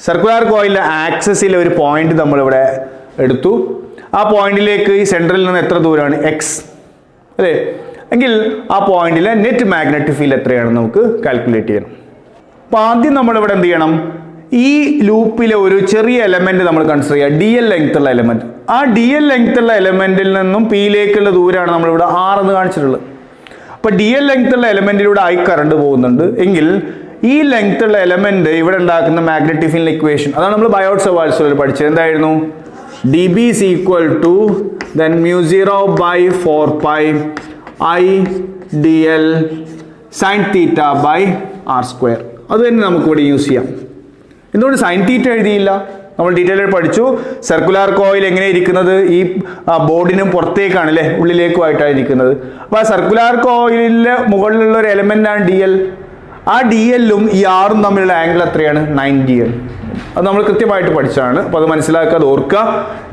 സർക്കുലാർ കോയിലിന്റെ ആക്സിസിൽ ഒരു പോയിന്റ് നമ്മളിവിടെ എടുത്തു. ആ പോയിന്റിലേക്ക് ഈ സെൻട്രലിൽ നിന്ന് എത്ര ദൂരമാണ്? x അല്ലേ. എങ്കിൽ ആ പോയിന്റിലെ നെറ്റ് മാഗ്നറ്റിക് ഫീൽഡ് എത്രയാണെന്ന് നമുക്ക് കാൽക്കുലേറ്റ് ചെയ്യണം. അപ്പോൾ ആദ്യം നമ്മളിവിടെ എന്ത് ചെയ്യണം? ഈ ലൂപ്പിലെ ഒരു ചെറിയ എലമെന്റ് നമ്മൾ കൺസിഡർ ചെയ്യുക, dl ലെങ്ത് ഉള്ള എലമെന്റ്. ആ dl ലെങ്ത് ഉള്ള എലമെന്റിൽ നിന്നും പിയിലേക്കുള്ള ദൂരമാണ് നമ്മളിവിടെ r എന്ന് കാണിച്ചിട്ടുള്ളത്. അപ്പോൾ dl ലെങ്ത് ഉള്ള എലമെന്റിലൂടെ I കറണ്ട് പോകുന്നുണ്ട് എങ്കിൽ ഈ ലെങ്ത് ഉള്ള എലമെന്റ് ഇവിടെ ഉണ്ടാക്കുന്ന മാഗ്നറ്റിക് ഫീൽഡ് ഇക്വേഷൻ അതാണ് നമ്മൾ ബയോട്ട്-സാവേർട്ട്സ് ലോയിൽ പഠിച്ചത്. എന്തായിരുന്നു? dB is equal to then μ0/4π I dl sin theta by r². അത് തന്നെ നമുക്ക് ഇവിടെ യൂസ് ചെയ്യാം. എന്തുകൊണ്ട് സൈൻ തീറ്റ എഴുതിയില്ല? നമ്മൾ ഡീറ്റെയിൽ ആയിട്ട് പഠിച്ചു. സർക്കുലാർ കോയിൽ എങ്ങനെ ഇരിക്കുന്നത്, ഈ ബോർഡിനും പുറത്തേക്കാണ് അല്ലേ, ഉള്ളിലേക്കുമായിട്ടാണ് ഇരിക്കുന്നത്. അപ്പോൾ ആ സർക്കുലാർ കോയിലിൻ്റെ മുകളിലുള്ള ഒരു എലമെൻ്റ് ആണ് ഡി എൽ. ആ ഡി എല്ലും ഈ ആറും തമ്മിലുള്ള ആംഗിൾ എത്രയാണ്? 90 ആണ്. അത് നമ്മൾ കൃത്യമായിട്ട് പഠിച്ചതാണ്. അപ്പോൾ അത് മനസ്സിലാക്കാതെ ഓർക്കുക.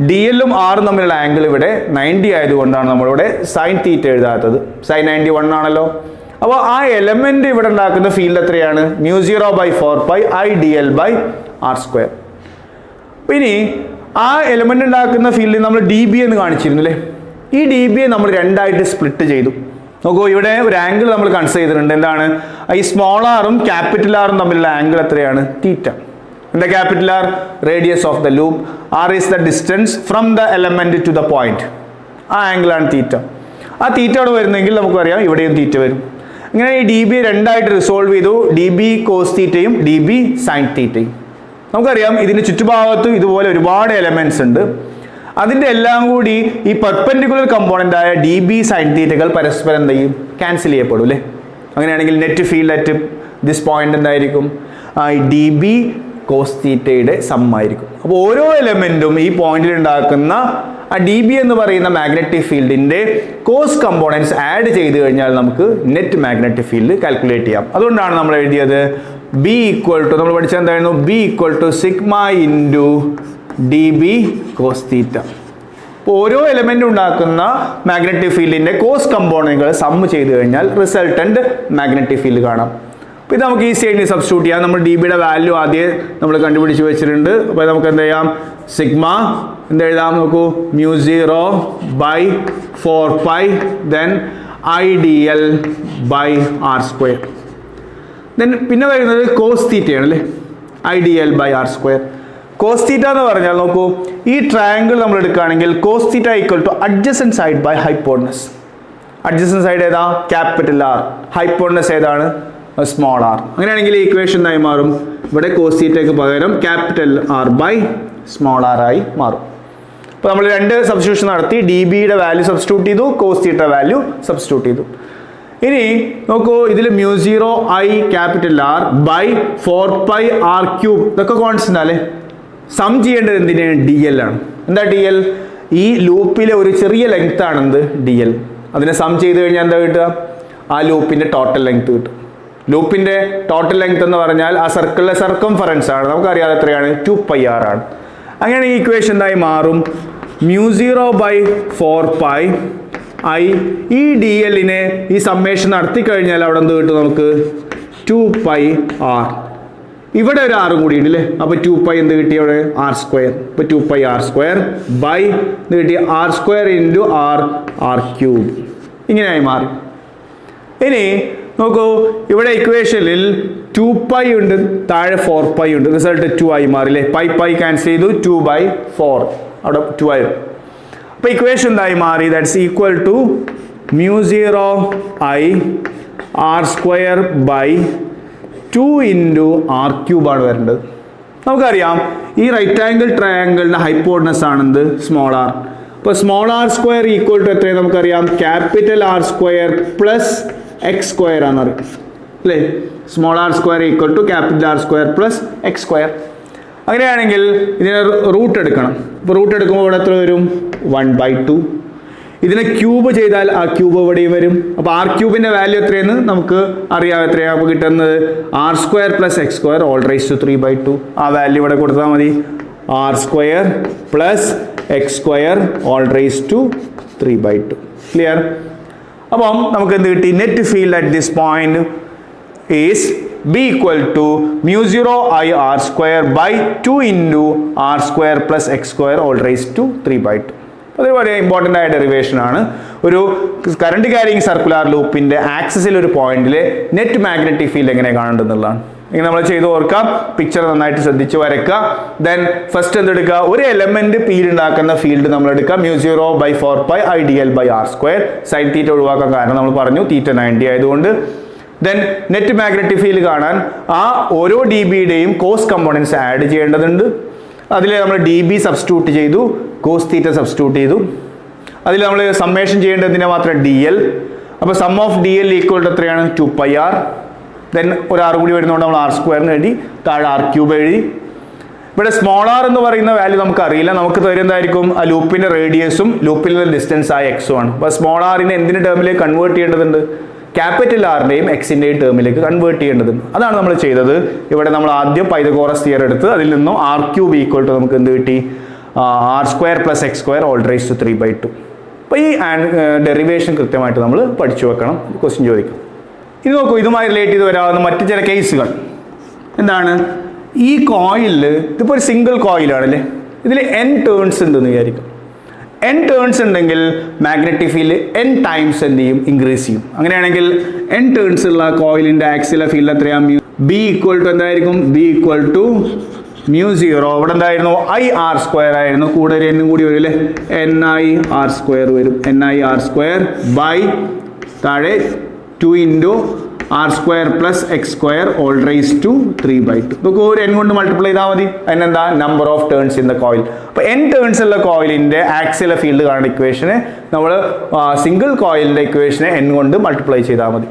ഡി എല്ലും ആറും തമ്മിലുള്ള ആംഗിൾ ഇവിടെ 90 ആയതുകൊണ്ടാണ് നമ്മളിവിടെ സൈൻ തീറ്റ എഴുതാത്തത്. സൈൻ 91 ആണല്ലോ. അപ്പോൾ ആ എലമെന്റ് ഇവിടെ ഉണ്ടാക്കുന്ന ഫീൽഡ് എത്രയാണ്? μ0/4π IdL/r². ഇനി ആ എലമെന്റ് ഉണ്ടാക്കുന്ന ഫീൽഡിൽ നമ്മൾ ഡി ബി എന്ന് കാണിച്ചിരുന്നു അല്ലേ. ഈ ഡി ബിയെ നമ്മൾ രണ്ടായിട്ട് സ്പ്ലിറ്റ് ചെയ്തു. നോക്കൂ, ഇവിടെ ഒരു ആംഗിൾ നമ്മൾ കൺസിഡർ ചെയ്തിട്ടുണ്ട്. എന്താണ്? ഈ സ്മോൾ ആറും ക്യാപിറ്റൽ ആറും തമ്മിലുള്ള ആംഗിൾ എത്രയാണ്? തീറ്റ. എന്താ capital R? Radius of the loop. R is the distance from the element to the point. ആ ആംഗിളാണ് തീറ്റ. ആ തീറ്റ അവിടെ വരുന്നെങ്കിൽ നമുക്കറിയാം ഇവിടെയും തീറ്റ വരും. ഇങ്ങനെ ഈ ഡി ബി രണ്ടായിട്ട് റിസോൾവ് ചെയ്തു. ഡി ബി കോസ് തീറ്റയും ഡി ബി സൈൻ തീറ്റയും. നമുക്കറിയാം ഇതിന് ചുറ്റുഭാഗത്തും ഇതുപോലെ ഒരുപാട് എലമെന്റ്സ് ഉണ്ട്. അതിൻ്റെ എല്ലാം കൂടി ഈ പെർപെൻഡിക്കുലർ കമ്പോണൻ്റ് ആയ ഡി ബി സൈൻ തീറ്റകൾ പരസ്പരം എന്ത് ചെയ്യും? ക്യാൻസൽ ചെയ്യപ്പെടും അല്ലേ. അങ്ങനെയാണെങ്കിൽ net field at this point എന്തായിരിക്കും? ഡി ബി കോസ് തീറ്റയുടെ സം ആയിരിക്കും. അപ്പോൾ ഓരോ എലമെന്റും ഈ പോയിന്റിൽ ഉണ്ടാക്കുന്ന ആ ഡി ബി എന്ന് പറയുന്ന മാഗ്നറ്റിക് ഫീൽഡിന്റെ കോസ് കമ്പോണൻസ് ആഡ് ചെയ്ത് കഴിഞ്ഞാൽ നമുക്ക് നെറ്റ് മാഗ്നറ്റിക് ഫീൽഡ് കാൽക്കുലേറ്റ് ചെയ്യാം. അതുകൊണ്ടാണ് നമ്മൾ എഴുതിയത് ബി ഈക്വൽ ടു, നമ്മൾ പഠിച്ചത് എന്തായിരുന്നു? B equal to sigma into D B cos theta. അപ്പോൾ ഓരോ എലമെന്റ് ഉണ്ടാക്കുന്ന മാഗ്നറ്റിക് ഫീൽഡിന്റെ കോസ് കമ്പോണന്റുകൾ സം ചെയ്ത് കഴിഞ്ഞാൽ റിസൾട്ടന്റ് മാഗ്നറ്റിക് ഫീൽഡ് കാണാം. അപ്പോൾ ഇത് നമുക്ക് ഈസി ആയിട്ട് സബ്സ്റ്റിറ്റ്യൂട്ട് ചെയ്യാം. നമ്മൾ ഡി ബിയുടെ വാല്യൂ ആദ്യം നമ്മൾ കണ്ടുപിടിച്ച് വെച്ചിട്ടുണ്ട്. അപ്പോൾ നമുക്ക് എന്ത് ചെയ്യാം? സിഗ്മ എന്തെഴുതാം നോക്കൂ, μ0/4π then IdL/r². ദെൻ പിന്നെ വരുന്നത് കോസ് തീറ്റയാണ് അല്ലേ, IdL/r². കോസ് തീറ്റ എന്ന് പറഞ്ഞാൽ നോക്കൂ, ഈ ട്രയാങ്കിൾ നമ്മൾ എടുക്കുകയാണെങ്കിൽ cos theta equal to adjacent side by hypotenuse. Adjacent side ഏതാ? Capital R. ഹൈപ്പോട്ടനസ് ഏതാണ്? Small R. അങ്ങനെയാണെങ്കിൽ ഈ ഇക്വേഷൻ ആയി മാറും. ഇവിടെ കോസ് തീറ്റയ്ക്ക് പകരം capital R by small R ആയി മാറും. അപ്പോൾ നമ്മൾ രണ്ട് സബ്സ്റ്റിറ്റ്യൂഷൻ നടത്തി. ഡി ബിയുടെ വാല്യൂ സബ്സ്റ്റിറ്റ്യൂട്ട് ചെയ്തു, കോസ് തീറ്റ വാല്യൂ സബ്സ്റ്റിറ്റ്യൂട്ട് ചെയ്തു. ഇനി നോക്കൂ, ഇതിൽ μ0I capital R by 4π r³ ഇതൊക്കെ കോൺസ്റ്റന്റ് അല്ലേ. സം ചെയ്യേണ്ടത് എന്തിനാണ്? ഡി എൽ ആണ്. എന്താ ഡി എൽ? ഈ ലൂപ്പിലെ ഒരു ചെറിയ ലെങ്ത് ആണെന്ത്? D L. അതിനെ സം ചെയ്ത് കഴിഞ്ഞാൽ എന്താ കിട്ടുക? ആ ലൂപ്പിന്റെ ടോട്ടൽ ലെങ്ത് കിട്ടും. ലൂപ്പിന്റെ ടോട്ടൽ ലെങ്ത് എന്ന് പറഞ്ഞാൽ ആ സർക്കിളിലെ സർക്കംഫറൻസ് ആണ്. നമുക്കറിയാതെ എത്രയാണ്? 2πr ആണ്. അങ്ങനെ ഈ ഇക്വേഷൻ എന്തായി മാറും? μ0/4π I ഈ ഡി എല്ലിനെ ഈ സമ്മേഷൻ നടത്തി കഴിഞ്ഞാൽ അവിടെ എന്ത് കിട്ടും നമുക്ക്? 2πr. ഇവിടെ ഒരു ആറും കൂടി ഉണ്ട് അല്ലേ. അപ്പോൾ 2π എന്ത് കിട്ടി? അവിടെ r². ഇപ്പോൾ 2πr² ബൈ എന്ത് കിട്ടി? r² ഇൻറ്റു r³ ഇങ്ങനെയായി മാറി. ഇനി നോക്കൂ, ഇവിടെ ഇക്വേഷനിൽ 2π ഉണ്ട്, താഴെ 4π ഉണ്ട്. റിസൾട്ട് 2 ആയി മാറില്ലേ. പൈ ക്യാൻസൽ ചെയ്തു. 2/4 അവിടെ 2 ആയി. അപ്പോൾ ഇക്വേഷൻ എന്തായി മാറി? That's equal to μ0I r² by 2 into r³ ആണ് വരേണ്ടത്. നമുക്കറിയാം ഈ റൈറ്റ് ആംഗിൾ ട്രയാംഗിളിൻ്റെ ഹൈപ്പോട്ടനസ് ആണെന്ത്? Small R. അപ്പോൾ സ്മോൾ r² ഈക്വൽ ടു എത്രയാണ് നമുക്കറിയാം? ക്യാപിറ്റൽ r² പ്ലസ് x² ആണെന്നറിയാം അല്ലേ. Small r² equal to capital r² plus x². അങ്ങനെയാണെങ്കിൽ ഇതിനെ റൂട്ട് എടുക്കണം. ഇപ്പോൾ റൂട്ട് എടുക്കുമ്പോൾ ഇവിടെ എത്ര വരും? 1/2. ഇതിനെ ക്യൂബ് ചെയ്താൽ ആ ക്യൂബ് എവിടെയും വരും. അപ്പോൾ r³ വാല്യൂ എത്രയെന്ന് നമുക്ക് അറിയാം. എത്രയാണ് അപ്പോൾ കിട്ടുന്നത്? r² plus x² all raise to 3/2. ആ വാല്യൂ ഇവിടെ കൊടുത്താൽ മതി. r² plus x² all raise to 3/2. Clear? അപ്പം നമുക്ക് എന്ത് കിട്ടി? Net field at this point is B equal to μ0I r² by 2 into r² plus x² all raised to 3/2. അത് വളരെ ഇമ്പോർട്ടൻ്റ് ആയ ഡെറിവേഷൻ ആണ്. ഒരു കറണ്ട് ക്യാരിയിങ് സർക്കുലാർ ലൂപ്പിന്റെ ആക്സിസിൽ ഒരു പോയിന്റിലെ നെറ്റ് മാഗ്നറ്റിക് ഫീൽഡ് എങ്ങനെ കാണേണ്ടതെന്നുള്ളതാണ്. ഇങ്ങനെ നമ്മൾ ചെയ്ത് ഓർക്കാം. പിക്ചർ നന്നായിട്ട് ശ്രദ്ധിച്ച് വരയ്ക്കുക. ദെൻ ഫസ്റ്റ് എന്തെടുക്കുക? ഒരു എലമെന്റ് പീൽ ഉണ്ടാക്കുന്ന ഫീൽഡ് നമ്മൾ എടുക്കുക. μ0/4π IdL/r². സൈൻ തീറ്റ ഒഴിവാക്കാൻ കാരണം നമ്മൾ പറഞ്ഞു തീറ്റ 90 ആയതുകൊണ്ട്. ദെൻ നെറ്റ് മാഗ്നറ്റിക് ഫീൽഡ് കാണാൻ ആ ഓരോ ഡി ബിയുടെയും കോസ് കമ്പോണൻസ് ആഡ് ചെയ്യേണ്ടതുണ്ട്. അതിൽ നമ്മൾ ഡി ബി സബ്സ്റ്റിറ്റ്യൂട്ട് ചെയ്തു, കോസ് തീറ്റ സബ്സ്റ്റിറ്റ്യൂട്ട് ചെയ്തു. അതിൽ നമ്മൾ സമ്മേഷൻ ചെയ്യേണ്ടതിനെ മാത്രം ഡി എൽ. അപ്പോൾ sum of D L equal to എത്രയാണ്? 2πr. ദെൻ ഒരു ആറ് കൂടി വരുന്നതുകൊണ്ട് നമ്മൾ r² എഴുതി, താഴെ r³ എഴുതി. ഇവിടെ സ്മോൾ ആർ എന്ന് പറയുന്ന വാല്യൂ നമുക്ക് അറിയില്ല, നമുക്ക് തരുന്നതായിരിക്കും ആ ലൂപ്പിന്റെ റേഡിയസും ലൂപ്പിൽ ഡിസ്റ്റൻസ് ആയ എക്സും ആണ്. അപ്പോൾ സ്മോൾ ആറിനെ എന്തിന്റെ ടേമിലേക്ക് കൺവേർട്ട് ചെയ്യേണ്ടതുണ്ട്? ക്യാപിറ്റൽ ആറിന്റെയും എക്സിന്റെയും ടേമിലേക്ക് കൺവേർട്ട് ചെയ്യേണ്ടതുണ്ട്. അതാണ് നമ്മൾ ചെയ്തത്. ഇവിടെ നമ്മൾ ആദ്യം പൈതഗോറസ് തിയറം എടുത്ത് അതിൽ നിന്നും ആർ ക്യൂബ് ഈക്വൽ ടു നമുക്ക് എന്ത് കിട്ടി? R square plus X square all raise to 3/2. അപ്പോൾ ഈ ഡെറിവേഷൻ കൃത്യമായിട്ട് നമ്മൾ പഠിച്ചു വെക്കണം, ക്വസ്റ്റ്യൻ ചോദിക്കും. ഇനി നോക്കൂ, ഇതുമായി റിലേറ്റ് ചെയ്ത് വരാവുന്ന മറ്റു ചില കേസുകൾ എന്താണ്? ഈ കോയിലിൽ ഇതിപ്പോൾ ഒരു സിംഗിൾ കോയിലാണല്ലേ, ഇതിൽ n ടേൺസ് ഉണ്ടെന്ന് വിചാരിക്കും. n ടേൺസ് ഉണ്ടെങ്കിൽ മാഗ്നറ്റിക് ഫീൽഡ് n ടൈംസ് എന്ത് ചെയ്യും? ഇൻക്രീസ് ചെയ്യും. അങ്ങനെയാണെങ്കിൽ n ടേൺസ് ഉള്ള കോയിലിന്റെ ആക്സിലർ ഫീൽഡ് എത്രയാണ്? ബി ഈക്വൽ ടു എന്തായിരിക്കും? B equal to μ0. ഇവിടെ എന്തായിരുന്നു? IR² ആയിരുന്നു, കൂടെ ഒരു എന്നും കൂടി വരും അല്ലേ, NIR² വരും. NIR² ബൈ താഴെ 2 into R² plus x² all raise to 3/2. നമുക്ക് ഒരു n കൊണ്ട് മൾട്ടിപ്ലൈ ചെയ്താൽ മതി. അതിനെന്താ? Number of turns in the coil. അപ്പോൾ n ടേൺസ് ഉള്ള കോയിലിന്റെ ആക്സിലർ ഫീൽഡ് കാണുന്ന ഇക്വേഷനെ നമ്മൾ സിംഗിൾ കോയിലിന്റെ ഇക്വേഷനെ n കൊണ്ട് മൾട്ടിപ്ലൈ ചെയ്താൽ മതി.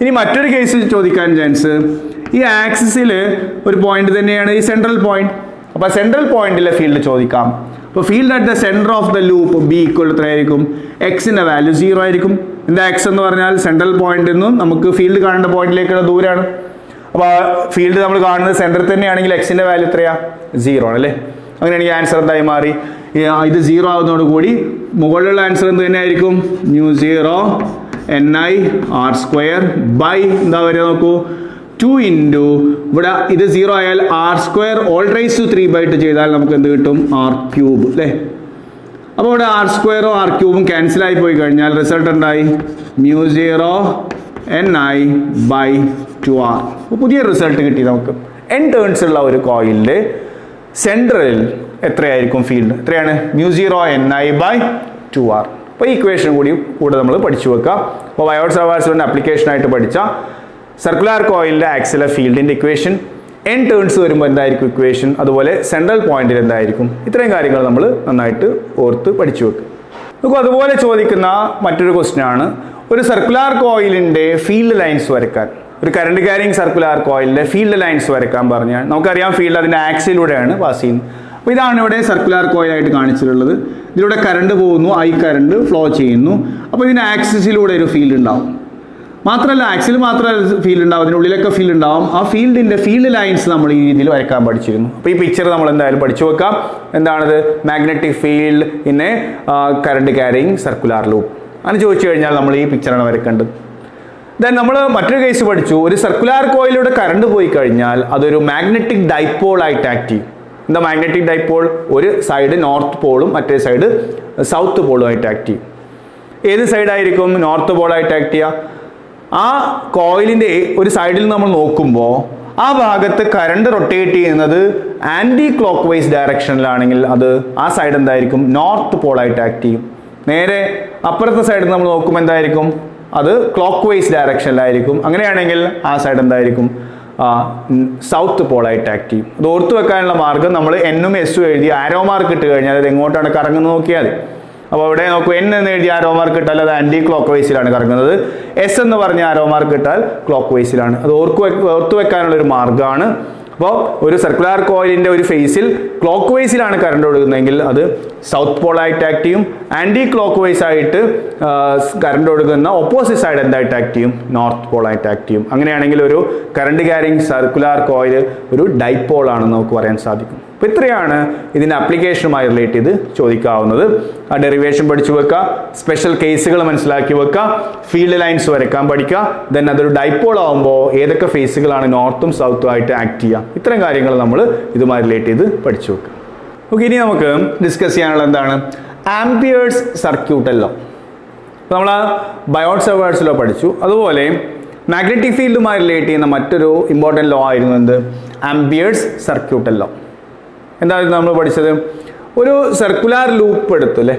ഇനി മറ്റൊരു കേസിൽ ചോദിക്കാൻ ചാൻസ്, ഈ ആക്സിസിൽ ഒരു പോയിന്റ് തന്നെയാണ് ഈ സെൻട്രൽ പോയിന്റ്. അപ്പോൾ സെൻട്രൽ പോയിന്റിലെ ഫീൽഡ് ചോദിക്കാം. അപ്പോൾ field at the centre of the loop B equal എത്രയായിരിക്കും? എക്സിൻ്റെ വാല്യൂ 0 ആയിരിക്കും. എന്താ എക്സ് എന്ന് പറഞ്ഞാൽ സെൻട്രൽ പോയിന്റിൽ നിന്നും നമുക്ക് ഫീൽഡ് കാണേണ്ട പോയിന്റിലേക്കുള്ള ദൂരമാണ്. അപ്പോൾ ഫീൽഡ് നമ്മൾ കാണുന്നത് സെൻറ്ററിൽ തന്നെയാണെങ്കിൽ എക്സിൻ്റെ വാല്യൂ എത്രയാണ്? 0 ആണ് അല്ലേ. അങ്ങനെയാണെങ്കിൽ ആൻസർ എന്തായി മാറി? ഇത് 0 ആവുന്നതോടുകൂടി മുകളിലുള്ള ആൻസർ എന്ത് തന്നെയായിരിക്കും? μ0 NIR² ബൈ എന്താ വരിക നോക്കൂ, 2 ഇൻറ്റു ഇവിടെ ഇത് 0 ആയാൽ R² ഓൾ റൈസ് ടു 3/2 ചെയ്താൽ നമുക്ക് എന്ത് കിട്ടും? R³ അല്ലേ. അപ്പോൾ ഇവിടെ R² R³ ക്യാൻസൽ ആയി പോയി കഴിഞ്ഞാൽ റിസൾട്ട് എന്തായി? μ0 NI/2R. അപ്പോൾ പുതിയ റിസൾട്ട് കിട്ടി നമുക്ക്. n ടേൺസ് ഉള്ള ഒരു കോയിലിൻ്റെ സെൻട്രലിൽ എത്രയായിരിക്കും ഫീൽഡ്? എത്രയാണ്? μ0 NI/2R. അപ്പോൾ ഈ ഇക്വേഷൻ കൂടെ നമ്മൾ പഠിച്ചു വെക്കാം. അപ്പോൾ ബയോട്ട് സവാർട്സ്ബർഗിന്റെ ആപ്ലിക്കേഷൻ ആയിട്ട് പഠിച്ച സർക്കുലർ കോയിലിന്റെ ആക്സിലർ ഫീൽഡിന്റെ ഇക്വേഷൻ, n ടേൺസ് വരുമ്പോൾ എന്തായിരിക്കും ഇക്വേഷൻ, അതുപോലെ സെൻട്രൽ പോയിന്റിൽ എന്തായിരിക്കും, ഇത്രയും കാര്യങ്ങൾ നമ്മൾ നന്നായിട്ട് ഓർത്ത് പഠിച്ചു വെക്കും. നമുക്ക് അതുപോലെ ചോദിക്കുന്ന മറ്റൊരു ക്വസ്റ്റ്യൻ ആണ്, ഒരു സർക്കുലർ കോയിലിന്റെ ഫീൽഡ് ലൈൻസ് വരയ്ക്കാൻ. ഒരു കറണ്ട് ക്യാരിങ് സർക്കുലർ കോയിലിന്റെ ഫീൽഡ് ലൈൻസ് വരയ്ക്കാൻ പറഞ്ഞാൽ നമുക്കറിയാം ഫീൽഡ് അതിന്റെ ആക്സിലൂടെയാണ് പാസ് ചെയ്യുന്നത്. അപ്പോൾ ഇതാണ് ഇവിടെ സർക്കുലർ കോയിലായിട്ട് കാണിച്ചിട്ടുള്ളത്. ഇതിലൂടെ കറണ്ട് പോകുന്നു, കറണ്ട് ഫ്ലോ ചെയ്യുന്നു. അപ്പോൾ ഇതിന് ആക്സിസിലൂടെ ഒരു ഫീൽഡ് ഉണ്ടാവും. മാത്രമല്ല ആക്സിൽ മാത്രമല്ല ഫീൽഡ് ഉണ്ടാവും, അതിനുള്ളിലൊക്കെ ഫീൽഡ് ഉണ്ടാവും. ആ ഫീൽഡിന്റെ ഫീൽഡ് ലൈൻസ് നമ്മൾ ഈ രീതിയിൽ വരയ്ക്കാൻ പഠിച്ചിരുന്നു. അപ്പോൾ ഈ പിക്ചർ നമ്മൾ എന്തായാലും പഠിച്ചു വെക്കാം. എന്താണത്? Magnetic field in A current carrying circular loop. അങ്ങനെ ചോദിച്ചു കഴിഞ്ഞാൽ നമ്മൾ ഈ പിക്ചറാണ് വരയ്ക്കേണ്ടത്. ദെൻ നമ്മൾ മറ്റൊരു കേസ് പഠിച്ചു, ഒരു സർക്കുലർ കോയിലൂടെ കറണ്ട് പോയി കഴിഞ്ഞാൽ അതൊരു മാഗ്നറ്റിക് ഡൈപോൾ ആയിട്ട് ആക്ട് ചെയ്യും. എന്താ മാഗ്നറ്റിക് ഡൈപോൾ? ഒരു സൈഡ് നോർത്ത് പോളും മറ്റേ സൈഡ് സൗത്ത് പോളും ആയിട്ട് ആക്ട് ചെയ്യും. ഏത് സൈഡായിരിക്കും നോർത്ത് പോളായിട്ട് ആക്ട് ചെയ്യുക? ആ കോയിലിൻ്റെ ഒരു സൈഡിൽ നമ്മൾ നോക്കുമ്പോൾ ആ ഭാഗത്ത് കറണ്ട് റൊട്ടേറ്റ് ചെയ്യുന്നത് ആൻറ്റി ക്ലോക്ക് വൈസ് ഡയറക്ഷനിലാണെങ്കിൽ അത് ആ സൈഡ് എന്തായിരിക്കും? നോർത്ത് പോളായിട്ട് ആക്ട് ചെയ്യും. നേരെ അപ്പുറത്തെ സൈഡിൽ നമ്മൾ നോക്കുമ്പോൾ എന്തായിരിക്കും? അത് ക്ലോക്ക് വൈസ് ഡയറക്ഷനിലായിരിക്കും. അങ്ങനെയാണെങ്കിൽ ആ സൈഡ് എന്തായിരിക്കും? സൗത്ത് പോളായിട്ട് ആക്ട് ചെയ്യും. അത് ഓർത്തു വെക്കാനുള്ള മാർഗ്ഗം നമ്മൾ എന്നും എസും എഴുതി ആരോ മാർക്ക് ഇട്ട് കഴിഞ്ഞാൽ അത് എങ്ങോട്ടാണ് കറങ്ങുന്നത് നോക്കിയാൽ മതി. അപ്പോൾ ഇവിടെ നോക്കൂ, n എന്ന് എഴുതി ആരോ മാർക്ക് ഇട്ടാൽ അത് ആൻറ്റി ക്ലോക്ക് വൈസിലാണ് കറങ്ങുന്നത്. എസ് എന്ന് പറഞ്ഞ ആരോ മാർക്ക് ഇട്ടാൽ ക്ലോക്ക് വൈസിലാണ്. അത് ഓർത്തു വെക്കാനുള്ള ഒരു മാർഗ്ഗമാണ്. അപ്പോൾ ഒരു സർക്കുലർ കോയിലിൻ്റെ ഒരു ഫേസിൽ ക്ലോക്ക് വൈസിലാണ് കറണ്ട് ഒഴുകുന്നതെങ്കിൽ അത് സൗത്ത് പോളായിട്ട് ആക്ട് ചെയ്യും. ആൻറ്റി ക്ലോക്ക് വൈസ് ആയിട്ട് കറണ്ട് ഒഴുകുന്ന ഓപ്പോസിറ്റ് സൈഡ് എന്തായിട്ട് ആക്ട് ചെയ്യും? നോർത്ത് പോളായിട്ട് ആക്ട് ചെയ്യും. അങ്ങനെയാണെങ്കിൽ ഒരു കറണ്ട് ക്യാരിങ് സർക്കുലർ കോയിൽ ഒരു ഡൈപോൾ ആണെന്ന് നമുക്ക് പറയാൻ സാധിക്കും. അപ്പോൾ ഇത്രയാണ് ഇതിൻ്റെ ആപ്ലിക്കേഷനുമായി റിലേറ്റ് ചെയ്ത് ചോദിക്കാവുന്നത്. ആ ഡെറിവേഷൻ പഠിച്ചു വെക്കുക, സ്പെഷ്യൽ കേസുകൾ മനസ്സിലാക്കി വെക്കുക, ഫീൽഡ് ലൈൻസ് വരയ്ക്കാൻ പഠിക്കുക. ദെൻ അതൊരു ഡൈപോൾ ആകുമ്പോൾ ഏതൊക്കെ ഫേസുകളാണ് നോർത്തും സൗത്തും ആയിട്ട് ആക്ട് ചെയ്യുക, ഇത്തരം കാര്യങ്ങൾ നമ്മൾ ഇതുമായി റിലേറ്റ് ചെയ്ത് പഠിച്ചു വെക്കുക. ഓക്കെ, ഇനി നമുക്ക് ഡിസ്കസ് ചെയ്യാനുള്ള എന്താണ്? Ampere's circuital law. അപ്പോൾ നമ്മൾ ബയോട്ട് സവാർട്സ് ലോ പഠിച്ചു. അതുപോലെ മാഗ്നറ്റിക് ഫീൽഡുമായി റിലേറ്റ് ചെയ്യുന്ന മറ്റൊരു ഇമ്പോർട്ടൻറ്റ് ലോ ആയിരുന്നു എന്ത്? Ampere's circuital law. എന്തായിരുന്നു നമ്മൾ പഠിച്ചത്? ഒരു സർക്കുലർ ലൂപ്പ് എടുത്തു അല്ലേ,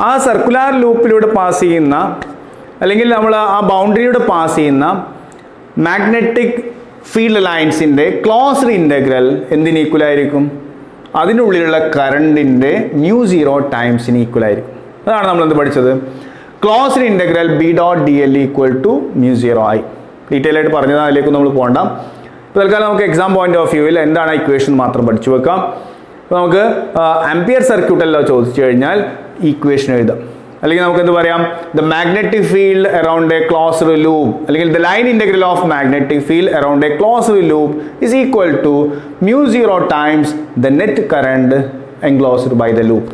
ആ സർക്കുലർ ലൂപ്പിലൂടെ പാസ് ചെയ്യുന്ന അല്ലെങ്കിൽ നമ്മൾ ആ ബൗണ്ടറിയുടെ പാസ് ചെയ്യുന്ന മാഗ്നറ്റിക് ഫീൽഡ് ലൈൻസിൻ്റെ ക്ലോസ്ഡ് ഇൻ്റഗ്രൽ എന്തിന് ഈക്വലായിരിക്കും? അതിനുള്ളിലുള്ള കറണ്ടിൻ്റെ μ0 ടൈംസിന് ഈക്വലായിരിക്കും. അതാണ് നമ്മൾ എന്ത് പഠിച്ചത്? Closed integral B.dl equal to μ0 ആയി. ഡീറ്റെയിൽ ആയിട്ട് പറഞ്ഞത് അതിലേക്ക് നമ്മൾ പോകണ്ട. അപ്പോൾ തൽക്കാലം നമുക്ക് എക്സാം പോയിന്റ് ഓഫ് വ്യൂവിൽ എന്താണ് ഇക്വേഷൻ മാത്രം പഠിച്ചു വെക്കാം. അപ്പോൾ നമുക്ക് ആംപിയർ സർക്യൂട്ട് എല്ലാം ചോദിച്ചു കഴിഞ്ഞാൽ ഇക്വേഷൻ എഴുതാം. അല്ലെങ്കിൽ നമുക്ക് എന്ത് പറയാം, the magnetic field around a closed loop അല്ലെങ്കിൽ the line integral of magnetic field around a closed loop is equal to μ0 times the net current enclosed by the loop.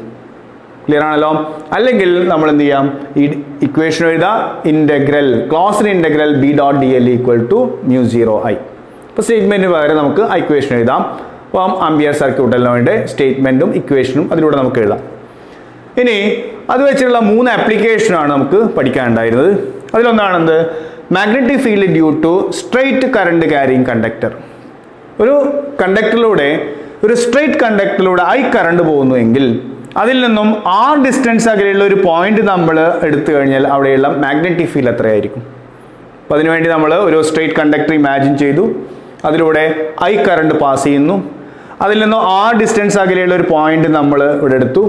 Clear ആണല്ലോ. അല്ലെങ്കിൽ നമ്മൾ എന്ത് ചെയ്യാം, ഈ ഇക്വേഷൻ എഴുതാം, integral closed integral B dot D L equal to μ0I. അപ്പോൾ സ്റ്റേറ്റ്മെന്റിന് പകരം നമുക്ക് ഇക്വേഷൻ എഴുതാം. അപ്പം ആംപിയർ സർക്യൂട്ട് എല്ലാം സ്റ്റേറ്റ്മെന്റും ഇക്വേഷനും അതിലൂടെ നമുക്ക് എഴുതാം. ഇനി അത് വെച്ചുള്ള 3 ആപ്ലിക്കേഷനാണ് നമുക്ക് പഠിക്കാനുണ്ടായിരുന്നത്. അതിലൊന്നാണെന്ത്, magnetic field due to straight current carrying conductor. ഒരു കണ്ടക്ടറിലൂടെ, ഒരു സ്ട്രെയിറ്റ് കണ്ടക്ടറിലൂടെ I കറണ്ട് പോകുന്നുവെങ്കിൽ അതിൽ നിന്നും R ഡിസ്റ്റൻസ് അകലെയുള്ള ഒരു പോയിന്റ് നമ്മൾ എടുത്തു കഴിഞ്ഞാൽ അവിടെയുള്ള മാഗ്നറ്റിക് ഫീൽഡ് എത്രയായിരിക്കും. അപ്പോൾ അതിനുവേണ്ടി നമ്മൾ ഒരു സ്ട്രെയിറ്റ് കണ്ടക്ടർ ഇമാജിൻ ചെയ്തു, അതിലൂടെ I കറണ്ട് പാസ് ചെയ്യുന്നു, അതിൽ നിന്നും R ഡിസ്റ്റൻസ് അകലെയുള്ള ഒരു പോയിന്റ് നമ്മൾ ഇവിടെ എടുത്തു,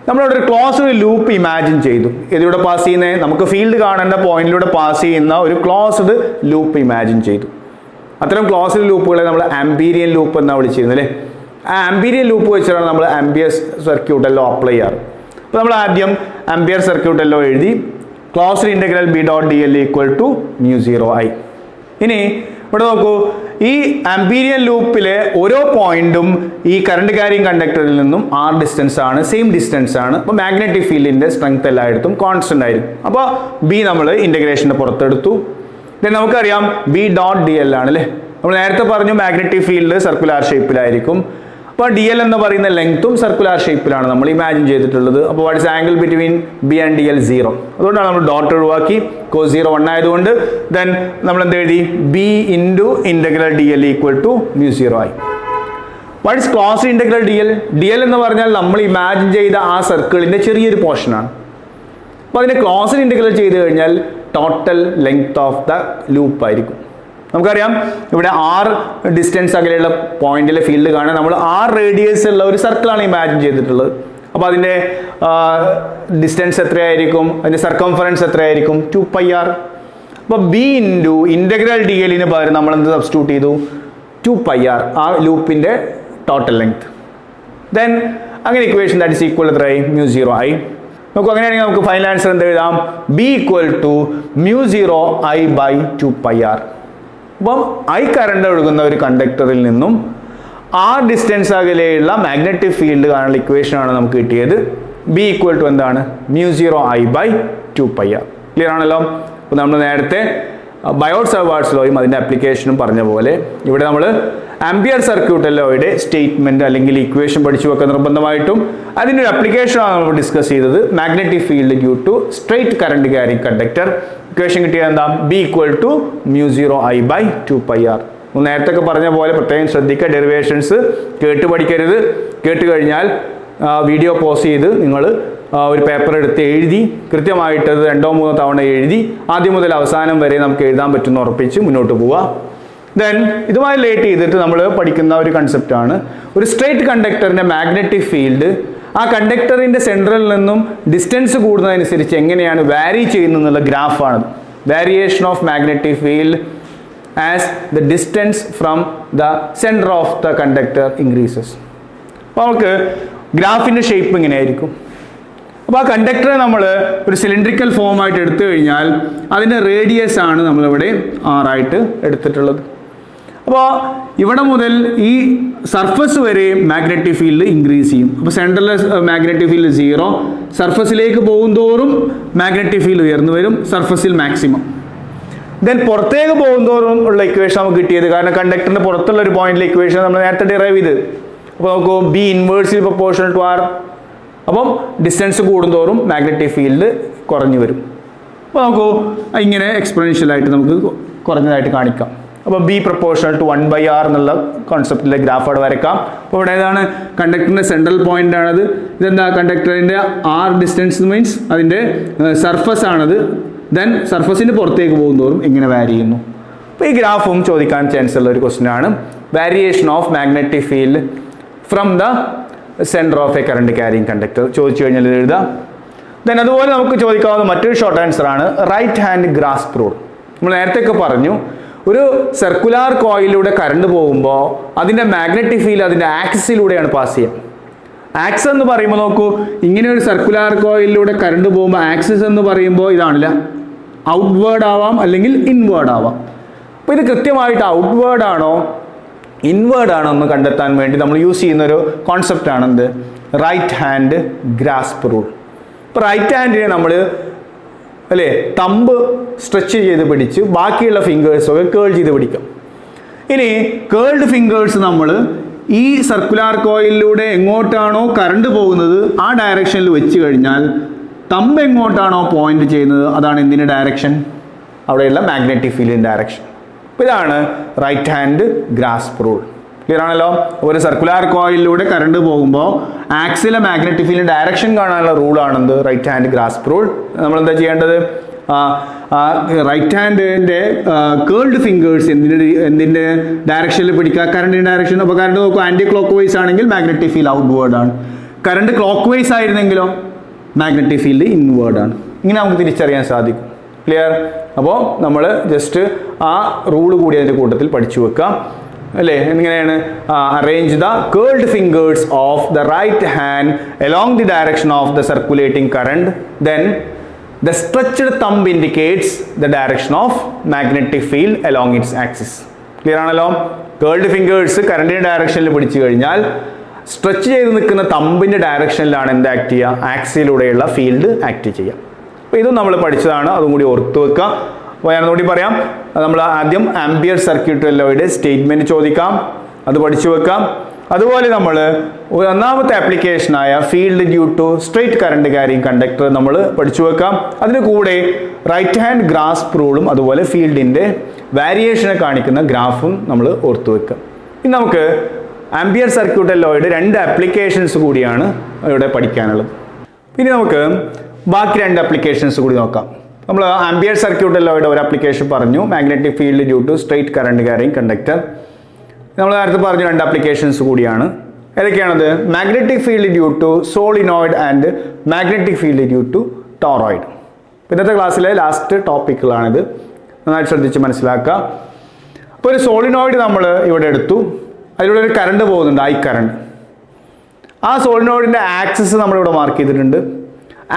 നമ്മളിവിടെ ഒരു ക്ലോസ്ഡ് ലൂപ്പ് ഇമാജിൻ ചെയ്തു. ഇതിലൂടെ പാസ് ചെയ്യുന്നത് നമുക്ക് ഫീൽഡ് കാണേണ്ട പോയിന്റിലൂടെ പാസ് ചെയ്യുന്ന ഒരു ക്ലോസ്ഡ് ലൂപ്പ് ഇമാജിൻ ചെയ്തു. അത്തരം ക്ലോസ്ഡ് ലൂപ്പുകളെ നമ്മൾ ആംപീരിയൻ ലൂപ്പ് എന്നാണ് വിളിച്ചിരുന്നത് അല്ലേ. ആ ആംപീരിയൻ ലൂപ്പ് വെച്ചിട്ടാണ് നമ്മൾ ആംപിയർ സർക്യൂട്ട് എല്ലാം അപ്ലൈ ചെയ്യാറ്. അപ്പോൾ നമ്മൾ ആദ്യം ആംപിയർ സർക്യൂട്ട് എല്ലാം എഴുതി, closed integral B dot D L equal to μ0I. ഇനി ഇവിടെ നോക്കൂ, ഈ ആംപീരിയൻ ലൂപ്പിലെ ഓരോ പോയിന്റും ഈ കറണ്ട് ക്യാരിങ് കണ്ടക്ടറിൽ നിന്നും R ഡിസ്റ്റൻസ് ആണ്, സെയിം ഡിസ്റ്റൻസ് ആണ്. അപ്പോൾ മാഗ്നറ്റിക് ഫീൽഡിന്റെ സ്ട്രെങ്ത് എല്ലായിടത്തും കോൺസ്റ്റന്റ് ആയിരിക്കും. അപ്പോൾ ബി നമ്മൾ ഇന്റഗ്രേഷന്റെ പുറത്തെടുത്തു. നമുക്കറിയാം ബി ഡോട്ട് ഡി എൽ ആണ് അല്ലേ. നമ്മൾ നേരത്തെ പറഞ്ഞു മാഗ്നറ്റിക് ഫീൽഡ് സർക്കുലാർ ഷേപ്പിലായിരിക്കും. അപ്പോൾ ഡി എൽ എന്ന് പറയുന്ന ലെങ്ത്തും സർക്കുലാർ ഷേപ്പിലാണ് നമ്മൾ ഇമാജിൻ ചെയ്തിട്ടുള്ളത്. അപ്പോൾ what is angle between B and D L 0. അതുകൊണ്ടാണ് നമ്മൾ ഡോട്ട് ഒഴിവാക്കി, cos 0 1 ആയതുകൊണ്ട്. ദെൻ നമ്മൾ എന്ത് എഴുതി, B into integral D L equal to μ0I. What is closed integral D L? D L എന്ന് പറഞ്ഞാൽ നമ്മൾ ഇമാജിൻ ചെയ്ത ആ സർക്കിളിന്റെ ചെറിയൊരു പോർഷനാണ്. അപ്പോൾ അതിനെ ക്ലോസ്ഡ് ഇന്റഗ്രൽ ചെയ്ത് കഴിഞ്ഞാൽ total length of the loop ആയിരിക്കും. നമുക്കറിയാം ഇവിടെ R ഡിസ്റ്റൻസ് അകലെയുള്ള പോയിന്റിലെ ഫീൽഡ് കാണാൻ നമ്മൾ R റേഡിയസ് ഉള്ള ഒരു സർക്കിളാണ് ഇമാജിൻ ചെയ്തിട്ടുള്ളത്. അപ്പോൾ അതിൻ്റെ ഡിസ്റ്റൻസ് എത്രയായിരിക്കും, അതിൻ്റെ സർക്കംഫറൻസ് എത്രയായിരിക്കും, 2πr. അപ്പോൾ ബി ഇൻറ്റു ഇന്റഗ്രൽ ഡി എല്ലിന് പകരം നമ്മൾ എന്ത് സബ്സ്റ്റിറ്റ്യൂട്ട് ചെയ്തു, 2πr, ആ ലൂപ്പിൻ്റെ ടോട്ടൽ ലെങ്ത്. ദെൻ അങ്ങനെ ഇക്വേഷൻ ദാറ്റ് ഇസ് ഈക്വൽ എത്രയായി, μ0I. നോക്കൂ, അങ്ങനെയാണെങ്കിൽ നമുക്ക് ഫൈനൽ ആൻസർ എന്ത് എഴുതാം, B equal to μ0I by 2πr. അപ്പം I കറണ്ട് ഒഴുകുന്ന ഒരു കണ്ടക്ടറിൽ നിന്നും R ഡിസ്റ്റൻസ് അകലെയുള്ള മാഗ്നറ്റിക് ഫീൽഡ് കാണാനുള്ള ഇക്വേഷനാണ് നമുക്ക് കിട്ടിയത്. ബി ഈക്വൽ ടു എന്താണ്, μ0I ബൈ 2πr. ക്ലിയർ ആണല്ലോ. അപ്പോൾ നമ്മൾ നേരത്തെ ബയോട്ട് സവാർട്സ് ലോയും അതിൻ്റെ ആപ്ലിക്കേഷനും പറഞ്ഞ പോലെ ഇവിടെ നമ്മൾ ആംപിയർ സർക്യൂട്ട് ലോയുടെ സ്റ്റേറ്റ്മെന്റ് അല്ലെങ്കിൽ ഇക്വേഷൻ പഠിച്ചു വെക്കാൻ നിർബന്ധമായിട്ടും അതിൻ്റെ ഒരു ആപ്ലിക്കേഷനാണ് നമ്മൾ ഡിസ്കസ് ചെയ്തത്. Magnetic field due to straight current carrying conductor. Equation കിട്ടിയത് എന്താ, B equal to μ0I by 2πr. നേരത്തെ പറഞ്ഞ പോലെ പ്രത്യേകം ശ്രദ്ധിക്കുക, ഡെറിവേഷൻസ് കേട്ട് പഠിക്കരുത്. കേട്ട് കഴിഞ്ഞാൽ വീഡിയോ പോസ് ചെയ്ത് നിങ്ങൾ ഒരു പേപ്പർ എടുത്ത് എഴുതി കൃത്യമായിട്ട് 2-3 തവണ എഴുതി ആദ്യം മുതൽ അവസാനം വരെ നമുക്ക് എഴുതാൻ പറ്റുന്ന ഉറപ്പിച്ച് മുന്നോട്ട് പോവുക. ദെൻ ഇതുമായി റിലേറ്റ് ചെയ്തിട്ട് നമ്മൾ പഠിക്കുന്ന ഒരു കൺസെപ്റ്റാണ്, ഒരു സ്ട്രെയിറ്റ് കണ്ടക്ടറിൻ്റെ മാഗ്നറ്റിക് ഫീൽഡ് ആ കണ്ടക്ടറിൻ്റെ സെൻട്രലിൽ നിന്നും ഡിസ്റ്റൻസ് കൂടുന്നതനുസരിച്ച് എങ്ങനെയാണ് വാരി ചെയ്യുന്നതെന്നുള്ള ഗ്രാഫാണ്. Variation of magnetic field as the distance from the centre of the conductor increases. അപ്പോൾ നമുക്ക് ഗ്രാഫിൻ്റെ ഷേപ്പ് ഇങ്ങനെയായിരിക്കും. അപ്പോൾ ആ കണ്ടക്ടറെ നമ്മൾ ഒരു സിലിണ്ടറിക്കൽ ഫോം ആയിട്ട് എടുത്തു കഴിഞ്ഞാൽ അതിൻ്റെ റേഡിയസ് ആണ് നമ്മളിവിടെ R ആയിട്ട് എടുത്തിട്ടുള്ളത്. അപ്പോൾ ഇവിടെ മുതൽ ഈ സർഫസ് വരെ മാഗ്നറ്റിക് ഫീൽഡ് ഇൻക്രീസ് ചെയ്യും. അപ്പോൾ സെൻട്രലിലെ മാഗ്നറ്റിക് ഫീൽഡ് 0, സർഫസിലേക്ക് പോകുന്തോറും മാഗ്നറ്റിക് ഫീൽഡ് ഉയർന്നു വരും, സർഫസിൽ മാക്സിമം. ദെൻ പുറത്തേക്ക് പോകുന്തോറും ഉള്ള ഇക്വേഷൻ നമുക്ക് കിട്ടിയത്, കാരണം കണ്ടക്ടറിൻ്റെ പുറത്തുള്ള ഒരു പോയിന്റിലെ ഇക്വേഷൻ നമ്മൾ നേരത്തെ ഡിറൈവ് ചെയ്ത്. അപ്പോൾ നോക്കൂ, B inversely proportional to R. അപ്പം ഡിസ്റ്റൻസ് കൂടുന്തോറും മാഗ്നറ്റിക് ഫീൽഡ് കുറഞ്ഞു വരും. അപ്പോൾ നമുക്ക് ഇങ്ങനെ എക്സ്പൊണൻഷ്യലായിട്ട് നമുക്ക് കുറഞ്ഞതായിട്ട് കാണിക്കാം. അപ്പോൾ ബി പ്രൊപ്പോർഷണൽ ടു 1/r എന്നുള്ള കോൺസെപ്റ്റിലെ ഗ്രാഫ് അവിടെ വരയ്ക്കാം. അപ്പോൾ ഇവിടെ ഏതാണ് കണ്ടക്ടറിൻ്റെ സെൻട്രൽ പോയിന്റ് ആണത്. ഇതെന്താ കണ്ടക്ടറിൻ്റെ R ഡിസ്റ്റൻസ് മീൻസ് അതിൻ്റെ സർഫസ് ആണത്. ദെൻ സർഫസിൻ്റെ പുറത്തേക്ക് പോകുന്തോറും ഇങ്ങനെ വാരി ചെയ്യുന്നു. അപ്പോൾ ഈ ഗ്രാഫും ചോദിക്കാൻ ചാൻസ് ഉള്ള ഒരു ക്വസ്റ്റ്യൻ ആണ്. Variation of magnetic field from the centre of a current carrying conductor ചോദിച്ചു കഴിഞ്ഞാൽ എഴുതാം. ദെൻ അതുപോലെ നമുക്ക് ചോദിക്കാവുന്ന മറ്റൊരു ഷോർട്ട് ആൻസർ ആണ് റൈറ്റ് ഹാൻഡ് ഗ്രാസ്പ് റൂൾ. നമ്മൾ നേരത്തെ പറഞ്ഞു, ഒരു സർക്കുലാർ കോയിലൂടെ കറണ്ട് പോകുമ്പോൾ അതിൻ്റെ മാഗ്നറ്റിക് ഫീൽഡ് അതിൻ്റെ ആക്സിസിലൂടെയാണ് പാസ് ചെയ്യുക. ആക്സ് എന്ന് പറയുമ്പോൾ നോക്കൂ, ഇങ്ങനെ ഒരു സർക്കുലാർ കോയിലൂടെ കറണ്ട് പോകുമ്പോൾ ആക്സിസ് എന്ന് പറയുമ്പോൾ ഇതാണില്ല, ഔട്ട്വേർഡ് ആവാം അല്ലെങ്കിൽ ഇൻവേർഡ് ആവാം. അപ്പോൾ ഇത് കൃത്യമായിട്ട് ഔട്ട്വേർഡ് ആണോ ഇൻവേർഡ് ആണോ എന്ന് കണ്ടെത്താൻ വേണ്ടി നമ്മൾ യൂസ് ചെയ്യുന്ന ഒരു കോൺസെപ്റ്റാണ് എന്ത്, റൈറ്റ് ഹാൻഡ് ഗ്രാസ്പ് റൂൾ. ഇപ്പോൾ റൈറ്റ് ഹാൻഡിനെ നമ്മൾ അല്ലേ തമ്പ് സ്ട്രെച്ച് ചെയ്ത് പിടിച്ച് ബാക്കിയുള്ള ഫിംഗേഴ്സൊക്കെ കേൾ ചെയ്ത് പിടിക്കാം. ഇനി കേൾഡ് ഫിംഗേഴ്സ് നമ്മൾ ഈ സർക്കുലാർ കോയിലൂടെ എങ്ങോട്ടാണോ കറണ്ട് പോകുന്നത് ആ ഡയറക്ഷനിൽ വെച്ച് കഴിഞ്ഞാൽ തമ്പ് എങ്ങോട്ടാണോ പോയിന്റ് ചെയ്യുന്നത് അതാണ് എന്തിൻ്റെ ഡയറക്ഷൻ, അവിടെയുള്ള മാഗ്നറ്റിക് ഫീൽഡിൻ്റെ ഡയറക്ഷൻ. അപ്പോൾ ഇതാണ് right hand grasp rule. Clear ആണല്ലോ. ഒരു സർക്കുലാർ കോയിലൂടെ കറണ്ട് പോകുമ്പോൾ ആക്സിലെ മാഗ്നറ്റിക് ഫീൽഡിൻ്റെ ഡയറക്ഷൻ കാണാനുള്ള റൂളാണെന്ത്, റൈറ്റ് ഹാൻഡ് ഗ്രാസ്പ് റൂൾ. നമ്മൾ എന്താ ചെയ്യേണ്ടത്, റൈറ്റ് ഹാൻഡിൻ്റെ കേൾഡ് ഫിംഗേഴ്സ് എന്തിൻ്റെ ഡയറക്ഷനിൽ പിടിക്കുക, കറണ്ടിൻ്റെ ഡയറക്ഷൻ. അപ്പോൾ കറണ്ട് നോക്കുക, ആൻറ്റി ക്ലോക്ക് വൈസ് ആണെങ്കിൽ മാഗ്നറ്റിക് ഫീൽഡ് ഔട്ട്വേർഡ് ആണ്, കറണ്ട് ക്ലോക്ക് വൈസ് ആയിരുന്നെങ്കിലോ മാഗ്നറ്റിക് ഫീൽഡ് ഇൻവേർഡ് ആണ്. ഇങ്ങനെ നമുക്ക് തിരിച്ചറിയാൻ സാധിക്കും. ക്ലിയർ. അപ്പോൾ നമ്മൾ ജസ്റ്റ് ആ റൂള് കൂടി അതിൻ്റെ കൂട്ടത്തിൽ പഠിച്ചു വെക്കാം അല്ലേ. എങ്ങനെയാണ്, arrange the curled fingers of the right hand along the direction of the circulating current, then the stretched thumb indicates the direction of magnetic field along its axis. Clear ആണല്ലോ. Called fingers കറണ്ടിൻ്റെ ഡയറക്ഷനിൽ പിടിച്ചു കഴിഞ്ഞാൽ stretch ചെയ്ത് നിൽക്കുന്ന തമ്പിൻ്റെ ഡയറക്ഷനിലാണ് എന്ത് act ചെയ്യുക, ആക്സിലൂടെയുള്ള field act ചെയ്യുക. അപ്പോൾ ഇതും നമ്മൾ പഠിച്ചതാണ്, അതും കൂടി ഓർത്ത് വെക്കുക. അപ്പോൾ ഞാനൊന്നുകൂടി പറയാം, നമ്മൾ ആദ്യം ആംപിയർ സർക്യൂട്ട് ലോയുടെ സ്റ്റേറ്റ്മെൻറ്റ് ചോദിക്കാം, അത് പഠിച്ചു വെക്കാം. അതുപോലെ നമ്മൾ ഒന്നാമത്തെ ആപ്ലിക്കേഷനായ field due to straight current carrying conductor നമ്മൾ പഠിച്ചു വെക്കാം. അതിന് കൂടെ റൈറ്റ് ഹാൻഡ് ഗ്രാസ്പ് റൂളും അതുപോലെ ഫീൽഡിൻ്റെ വാരിയേഷനെ കാണിക്കുന്ന ഗ്രാഫും നമ്മൾ ഓർത്തു വെക്കാം. ഇനി നമുക്ക് ആംപിയർ സർക്യൂട്ട് ലോയുടെ 2 ആപ്ലിക്കേഷൻസ് കൂടിയാണ് ഇവിടെ പഠിക്കാനുള്ളത്. ഇനി നമുക്ക് ബാക്കി 2 ആപ്ലിക്കേഷൻസ് കൂടി നോക്കാം. നമ്മൾ ആംപിയർ സർക്യൂട്ട് ലോയുടെ ഒരു ആപ്ലിക്കേഷൻ പറഞ്ഞു, magnetic field due to straight current carrying conductor. നമ്മൾ നേരത്തെ പറഞ്ഞു 2 ആപ്ലിക്കേഷൻസ് കൂടിയാണ്. ഏതൊക്കെയാണത്, magnetic field due to solenoid and magnetic field due to toroid. ഇന്നത്തെ ക്ലാസ്സിലെ ലാസ്റ്റ് ടോപ്പിക്കുകളാണിത്, നന്നായിട്ട് ശ്രദ്ധിച്ച് മനസ്സിലാക്കുക. അപ്പോൾ ഒരു സോളിനോയിഡ് നമ്മൾ ഇവിടെ എടുത്തു, അതിലൂടെ ഒരു കറണ്ട് പോകുന്നുണ്ട്, ഐ കറണ്ട്. ആ സോളിനോയിഡിൻ്റെ ആക്സിസ് നമ്മളിവിടെ മാർക്ക് ചെയ്തിട്ടുണ്ട്.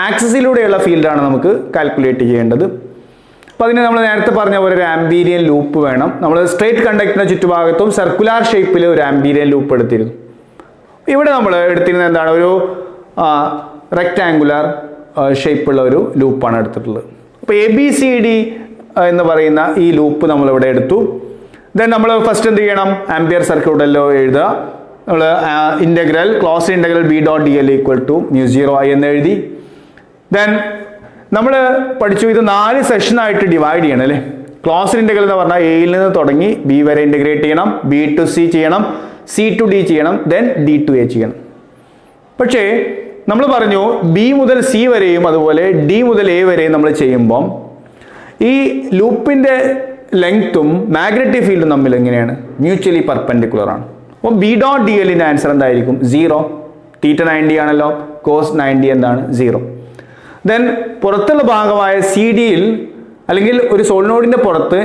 ആക്സിസിലൂടെയുള്ള ഫീൽഡാണ് നമുക്ക് കാൽക്കുലേറ്റ് ചെയ്യേണ്ടത്. അപ്പോൾ അതിന് നമ്മൾ നേരത്തെ പറഞ്ഞ പോലെ ഒരു ആംപീരിയൻ ലൂപ്പ് വേണം. നമ്മൾ സ്ട്രെയിറ്റ് കണ്ടക്ടറിൻ്റെ ചുറ്റുഭാഗത്തും സർക്കുലാർ ഷേപ്പിൽ ഒരു ആംപീരിയൻ ലൂപ്പ് എടുത്തിരുന്നു. ഇവിടെ നമ്മൾ എടുത്തിരുന്നത് എന്താണ്, ഒരു റെക്റ്റാങ്കുലർ ഷേപ്പുള്ള ഒരു ലൂപ്പാണ് എടുത്തിട്ടുള്ളത്. അപ്പോൾ ABCD എന്ന് പറയുന്ന ഈ ലൂപ്പ് നമ്മളിവിടെ എടുത്തു. ദെൻ നമ്മൾ ഫസ്റ്റ് എന്ത് ചെയ്യണം, ആംപിയർ സർക്യൂട്ടല്ലോ എഴുതുക. നമ്മൾ integral close integral B.dl = μ0I എന്ന് എഴുതി. ദെൻ നമ്മൾ പഠിച്ചു ഇത് 4 സെഷനായിട്ട് ഡിവൈഡ് ചെയ്യണം അല്ലേ. ക്ലോസ് ഇൻ്റഗ്രൽ എന്ന് പറഞ്ഞാൽ എയിൽ നിന്ന് തുടങ്ങി B വരെ ഇൻ്റഗ്രേറ്റ് ചെയ്യണം, B to C ചെയ്യണം, C to D ചെയ്യണം, ദെൻ D to A ചെയ്യണം. പക്ഷേ നമ്മൾ പറഞ്ഞു B മുതൽ C വരെയും അതുപോലെ D മുതൽ A വരെയും നമ്മൾ ചെയ്യുമ്പം ഈ ലൂപ്പിൻ്റെ ലെങ്ത്തും മാഗ്നറ്റിക് ഫീൽഡും തമ്മിൽ എങ്ങനെയാണ്, മ്യൂച്വലി പെർപെൻഡിക്കുലർ ആണ്. അപ്പോൾ B.dl ആൻസർ എന്തായിരിക്കും, 0. θ 90 ആണല്ലോ, cos 90 എന്താണ്, 0. ദെൻ പുറത്തുള്ള ഭാഗമായ CD-യിൽ അല്ലെങ്കിൽ ഒരു സോളിനോയിഡിൻ്റെ പുറത്ത്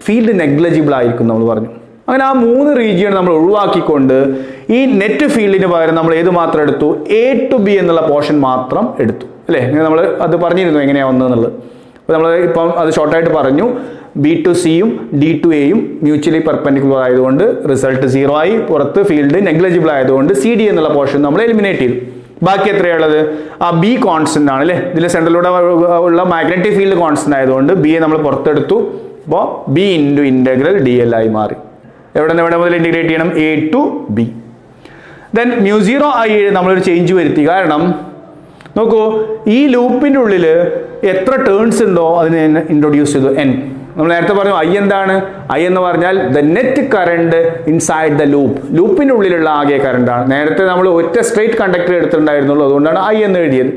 ഫീൽഡ് നെഗ്ലജിബിൾ ആയിരിക്കും നമ്മൾ പറഞ്ഞു. അങ്ങനെ ആ 3 റീജിയൺ നമ്മൾ ഒഴിവാക്കിക്കൊണ്ട് ഈ നെറ്റ് ഫീൽഡിന് പകരം നമ്മൾ ഏത് മാത്രം എടുത്തു, A to B എന്നുള്ള പോർഷൻ മാത്രം എടുത്തു അല്ലേ. നമ്മൾ അത് പറഞ്ഞിരുന്നു എങ്ങനെയാണ് വന്നതെന്നുള്ളത്. അപ്പോൾ നമ്മൾ ഇപ്പം അത് ഷോർട്ടായിട്ട് പറഞ്ഞു. B to Cയും D to Aയും മ്യൂച്വലി പെർപെൻഡിക്കുലർ ആയതുകൊണ്ട് റിസൾട്ട് 0 ആയി. പുറത്ത് ഫീൽഡ് നെഗ്ലജിബിൾ ആയതുകൊണ്ട് CD എന്നുള്ള പോർഷൻ നമ്മൾ എലിമിനേറ്റ് ചെയ്തു. ബാക്കി എത്രയുള്ളത്, ആ B കോൺസ്റ്റന്റ് ആണ് അല്ലേ. ഇതിൽ സെൻട്രലിലൂടെ ഉള്ള മാഗ്നറ്റിക് ഫീൽഡ് കോൺസ്റ്റന്റ് ആയതുകൊണ്ട് B നമ്മൾ പുറത്തെടുത്തു. അപ്പോൾ B × ഇൻ്റഗ്രൽ DL ആയി മാറി. എവിടെ നിന്ന് എവിടെ മുതൽ ഇൻറ്റിഗ്രേറ്റ് ചെയ്യണം, A to B. Then μ0I നമ്മളൊരു ചേഞ്ച് വരുത്തി. കാരണം നോക്കൂ, ഈ ലൂപ്പിൻ്റെ ഉള്ളിൽ എത്ര ടേൺസ് ഉണ്ടോ അതിന് ഇൻട്രൊഡ്യൂസ് ചെയ്തു, N. നമ്മൾ നേരത്തെ പറഞ്ഞു I എന്താണ്, I എന്ന് പറഞ്ഞാൽ the net current inside the loop, ലൂപ്പിൻ്റെ ഉള്ളിലുള്ള ആകെ കറണ്ടാണ്. നേരത്തെ നമ്മൾ ഒറ്റ സ്ട്രെയിറ്റ് കണ്ടക്ടർ എടുത്തിട്ടുണ്ടായിരുന്നുള്ളൂ, അതുകൊണ്ടാണ് I എന്ന് എഴുതിയത്.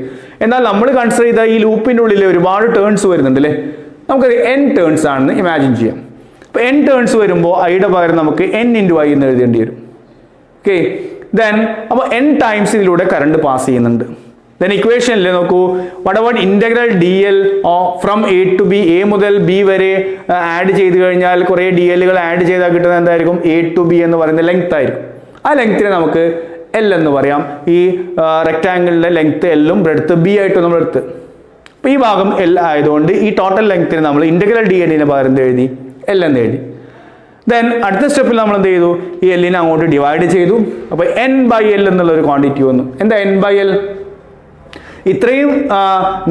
എന്നാൽ നമ്മൾ കൺസിഡർ ചെയ്ത ഈ ലൂപ്പിൻ്റെ ഉള്ളിൽ ഒരുപാട് ടേൺസ് വരുന്നുണ്ട് അല്ലേ. നമുക്കത് N ടേൺസ് ആണെന്ന് ഇമാജിൻ ചെയ്യാം. അപ്പോൾ N ടേൺസ് വരുമ്പോൾ Iയുടെ പകരം നമുക്ക് N × I എന്ന് എഴുതേണ്ടി വരും. ഓക്കെ. ദെൻ അപ്പോൾ N ടൈംസ് ഇതിലൂടെ കറണ്ട് പാസ് ചെയ്യുന്നുണ്ട്. ദെൻ ഇക്വേഷനിൽ നോക്കൂ, what about integral D L from A to B, A മുതൽ ബി വരെ ആഡ് ചെയ്ത് കഴിഞ്ഞാൽ കുറേ ഡി എല്ലുകൾ ആഡ് ചെയ്താൽ കിട്ടുന്നത് എന്തായിരിക്കും? എ ടു ബി എന്ന് പറയുന്ന ലെങ്ത് ആയിരിക്കും. ആ ലെങ്ത്തിനെ നമുക്ക് എൽ എന്ന് പറയാം. ഈ റെക്ടാങ്കിളിന്റെ ലെങ്ത് എല്ലും ബ്രെഡ്ത്ത് ബി ആയിട്ട് നമ്മൾ എടുത്ത്, അപ്പോൾ ഈ ഭാഗം എൽ ആയതുകൊണ്ട് ഈ ടോട്ടൽ ലെങ്ത്തിന് നമ്മൾ ഇന്റഗ്രൽ ഡി എല്ലിന് പകരം എഴുതി എൽ എന്ന് എഴുതി. ദെൻ അടുത്ത സ്റ്റെപ്പിൽ നമ്മൾ എന്ത് ചെയ്തു? ഈ എല്ലിനെ അങ്ങോട്ട് ഡിവൈഡ് ചെയ്തു. അപ്പോൾ എൻ ബൈ എൽ എന്നുള്ള ഒരു ക്വാണ്ടിറ്റി വന്നു. എന്താ എൻ ബൈ എൽ? ഇത്രയും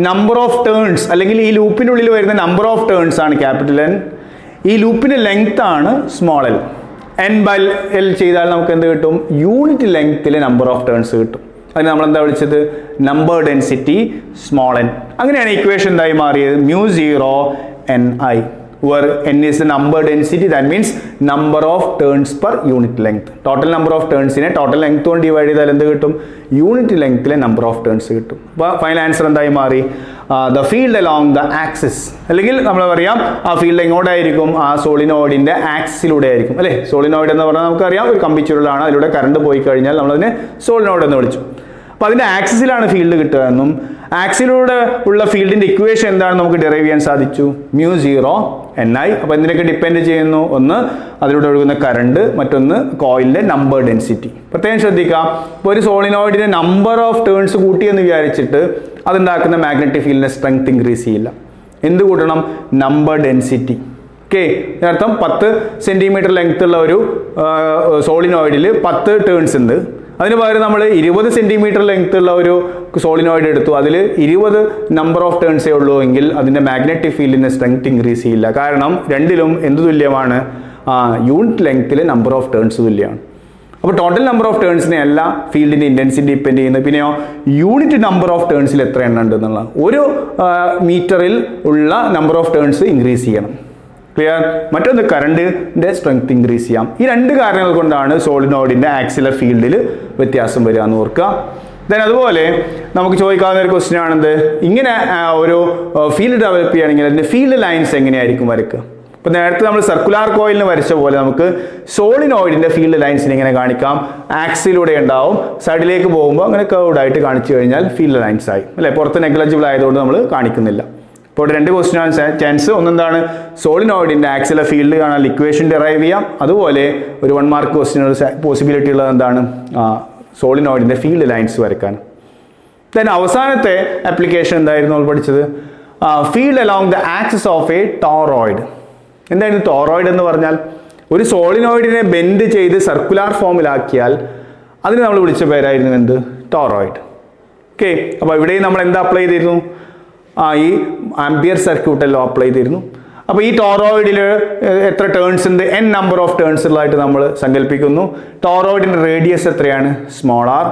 നമ്പർ ഓഫ് ടേൺസ് അല്ലെങ്കിൽ ഈ ലൂപ്പിനുള്ളിൽ വരുന്ന നമ്പർ ഓഫ് ടേൺസ് ആണ് ക്യാപിറ്റൽ എൻ. ഈ ലൂപ്പിന്റെ ലെങ്ത് ആണ് small L. N by L ചെയ്താൽ നമുക്ക് എന്ത് കിട്ടും? യൂണിറ്റ് ലെങ്ത്തിലെ നമ്പർ ഓഫ് ടേൺസ് കിട്ടും. അതിന് നമ്മൾ എന്താ വിളിച്ചത്? Number density small N. അങ്ങനെയാണ് ഇക്വേഷൻ എന്തായി മാറിയത്? mu 0 ni, where n is the number density, that means number of turns per unit length. Total number of turns നെ total length കൊണ്ട് ഡിവൈഡ് ചെയ്താൽ എന്ത് കിട്ടും? യൂണിറ്റ് ലെങ്ത്തിലെ നമ്പർ ഓഫ് ടേൺസ് കിട്ടും. അപ്പോൾ ഫൈനൽ ആൻസർ എന്തായി മാറി? The field along the axis, അല്ലെങ്കിൽ നമ്മൾ പറയാം ആ ഫീൽഡ് എങ്ങോട്ടായിരിക്കും? ആ സോളിനോയിഡിന്റെ ആക്സിലൂടെ ആയിരിക്കും അല്ലേ? സോളിനോയിഡ് എന്ന് പറഞ്ഞാൽ നമുക്കറിയാം ഒരു കമ്പിച്ചുരുളാണ്, അതിലൂടെ കറണ്ട് പോയി കഴിഞ്ഞാൽ നമ്മളതിനെ സോളിനോയിഡ് എന്ന് വിളിച്ചു. അപ്പോൾ അതിന്റെ ആക്സിസിലാണ് ഫീൽഡ് കിട്ടുക എന്നും ആക്സിലൂടെ ഉള്ള ഫീൽഡിന്റെ ഇക്വേഷൻ എന്താണെന്ന് നമുക്ക് ഡെറൈവ് ചെയ്യാൻ സാധിച്ചു? mu 0 ni. അപ്പോൾ ഇതിനൊക്കെ ഡിപ്പെൻഡ് ചെയ്യുന്നു, ഒന്ന് അതിലൂടെ ഒഴുകുന്ന കറണ്ട്, മറ്റൊന്ന് കോയിലിന്റെ നമ്പർ ഡെൻസിറ്റി. പ്രത്യേകം ശ്രദ്ധിക്കാം, ഇപ്പോൾ ഒരു സോളിനോയിഡിന്റെ നമ്പർ ഓഫ് ടേൺസ് കൂട്ടിയെന്ന് വിചാരിച്ചിട്ട് അതുണ്ടാക്കുന്ന മാഗ്നറ്റിക് ഫീൽഡിന്റെ സ്ട്രെങ്ത് ഇൻക്രീസ് ചെയ്യില്ല. എന്ത് കൂട്ടണം? Number density. ഓക്കെ, ഇതിനർത്ഥം 10 സെന്റിമീറ്റർ ലെങ്ത് ഉള്ള ഒരു സോളിനോയിഡിൽ 10 ടേൺസ് ഉണ്ട്. അതിന് പകരം നമ്മൾ 20 സെന്റിമീറ്റർ ലെങ്ത് ഉള്ള ഒരു സോളിനോയിഡ് എടുത്തു, അതിൽ 20 നമ്പർ ഓഫ് ടേൺസേ ഉള്ളൂ എങ്കിൽ അതിന്റെ മാഗ്നറ്റിക് ഫീൽഡിന്റെ സ്ട്രെങ്ത് ഇൻക്രീസ് ചെയ്യില്ല. കാരണം രണ്ടിലും എന്ത് തുല്യമാണ്? യൂണിറ്റ് ലെങ്ത്തിലെ നമ്പർ ഓഫ് ടേൺസ് തുല്യമാണ്. അപ്പോൾ ടോട്ടൽ നമ്പർ ഓഫ് ടേൺസിനെ അല്ല ഫീൽഡിന്റെ ഇന്റൻസിറ്റി ഡിപ്പെൻഡ് ചെയ്യുന്നത്, പിന്നെയോ യൂണിറ്റ് നമ്പർ ഓഫ് ടേൺസിൽ എത്ര എണ്ണം ഉണ്ട് എന്നുള്ള. ഒരു മീറ്ററിൽ ഉള്ള നമ്പർ ഓഫ് ടേൺസ് ഇൻക്രീസ് ചെയ്യണം. ക്ലിയർ? മറ്റൊന്ന് കറണ്ടിന്റെ സ്ട്രെങ്ത് ഇൻക്രീസ് ചെയ്യാം. ഈ രണ്ട് കാരണങ്ങൾ കൊണ്ടാണ് സോളിനോയിഡിന്റെ ആക്സിലർ ഫീൽഡിൽ വ്യത്യാസം വരിക എന്ന് ഓർക്കുക. ദെൻ അതുപോലെ നമുക്ക് ചോദിക്കാവുന്ന ഒരു ക്വസ്റ്റ്യൻ ആണെന്ത്? ഇങ്ങനെ ഒരു ഫീൽഡ് ഡെവലപ്പ് ചെയ്യുകയാണെങ്കിൽ അതിന്റെ ഫീൽഡ് ലൈൻസ് എങ്ങനെയായിരിക്കും വരയ്ക്കുക? അപ്പോൾ നേരത്തെ നമ്മൾ സർക്കുലാർ കോയിലിന് വരച്ച പോലെ നമുക്ക് സോളിനോയിഡിന്റെ ഫീൽഡ് ലൈൻസിനെ ഇങ്ങനെ കാണിക്കാം. ആക്സിലൂടെ ഉണ്ടാവും, സൈഡിലേക്ക് പോകുമ്പോൾ അങ്ങനെ കർവ്ഡ് ആയിട്ട് കാണിച്ചു കഴിഞ്ഞാൽ ഫീൽഡ് ലൈൻസ് ആയി അല്ലേ? പുറത്ത് നെഗ്ലജിബിൾ ആയതുകൊണ്ട് നമ്മൾ കാണിക്കുന്നില്ല. ഇപ്പോൾ രണ്ട് ക്വസ്റ്റ്യൻ ആണ് ചാൻസ്. ഒന്നെന്താണ്? സോളിനോയിഡിന്റെ ആക്സിലർ ഫീൽഡ് കാണാൻ ഇക്വേഷൻ ഡെറൈവ് ചെയ്യാം. അതുപോലെ ഒരു 1 മാർക്ക് ക്വസ്റ്റ്യൻ പോസിബിലിറ്റി ഉള്ളത് എന്താണ്? സോളിനോയിഡിന്റെ ഫീൽഡ് ലൈൻസ് വരയ്ക്കാൻ. ദെൻ അവസാനത്തെ ആപ്ലിക്കേഷൻ എന്തായിരുന്നു നമ്മൾ പഠിച്ചത്? Field along the axis of a toroid. എന്തായിരുന്നു ടോറോയിഡ് എന്ന് പറഞ്ഞാൽ? ഒരു സോളിനോയിഡിനെ ബെൻഡ് ചെയ്ത് സർക്കുലാർ ഫോമിലാക്കിയാൽ അതിന് നമ്മൾ വിളിച്ച പേരായിരുന്നു എന്ത്? ടോറോയിഡ്. ഓക്കെ, അപ്പോൾ ഇവിടെയും നമ്മൾ എന്താ അപ്ലൈ ചെയ്തിരുന്നു? ഈ ആംപിയർ സർക്യൂട്ട് എല്ലാം അപ്ലൈ ചെയ്തിരുന്നു. അപ്പോൾ ഈ ടോറോയിഡിൽ എത്ര ടേൺസ് ഉണ്ട്? n നമ്പർ ഓഫ് ടേൺസ് ഉള്ളതായിട്ട് നമ്മൾ സങ്കല്പിക്കുന്നു. ടോറോയിഡിന്റെ റേഡിയസ് എത്രയാണ്? Small r.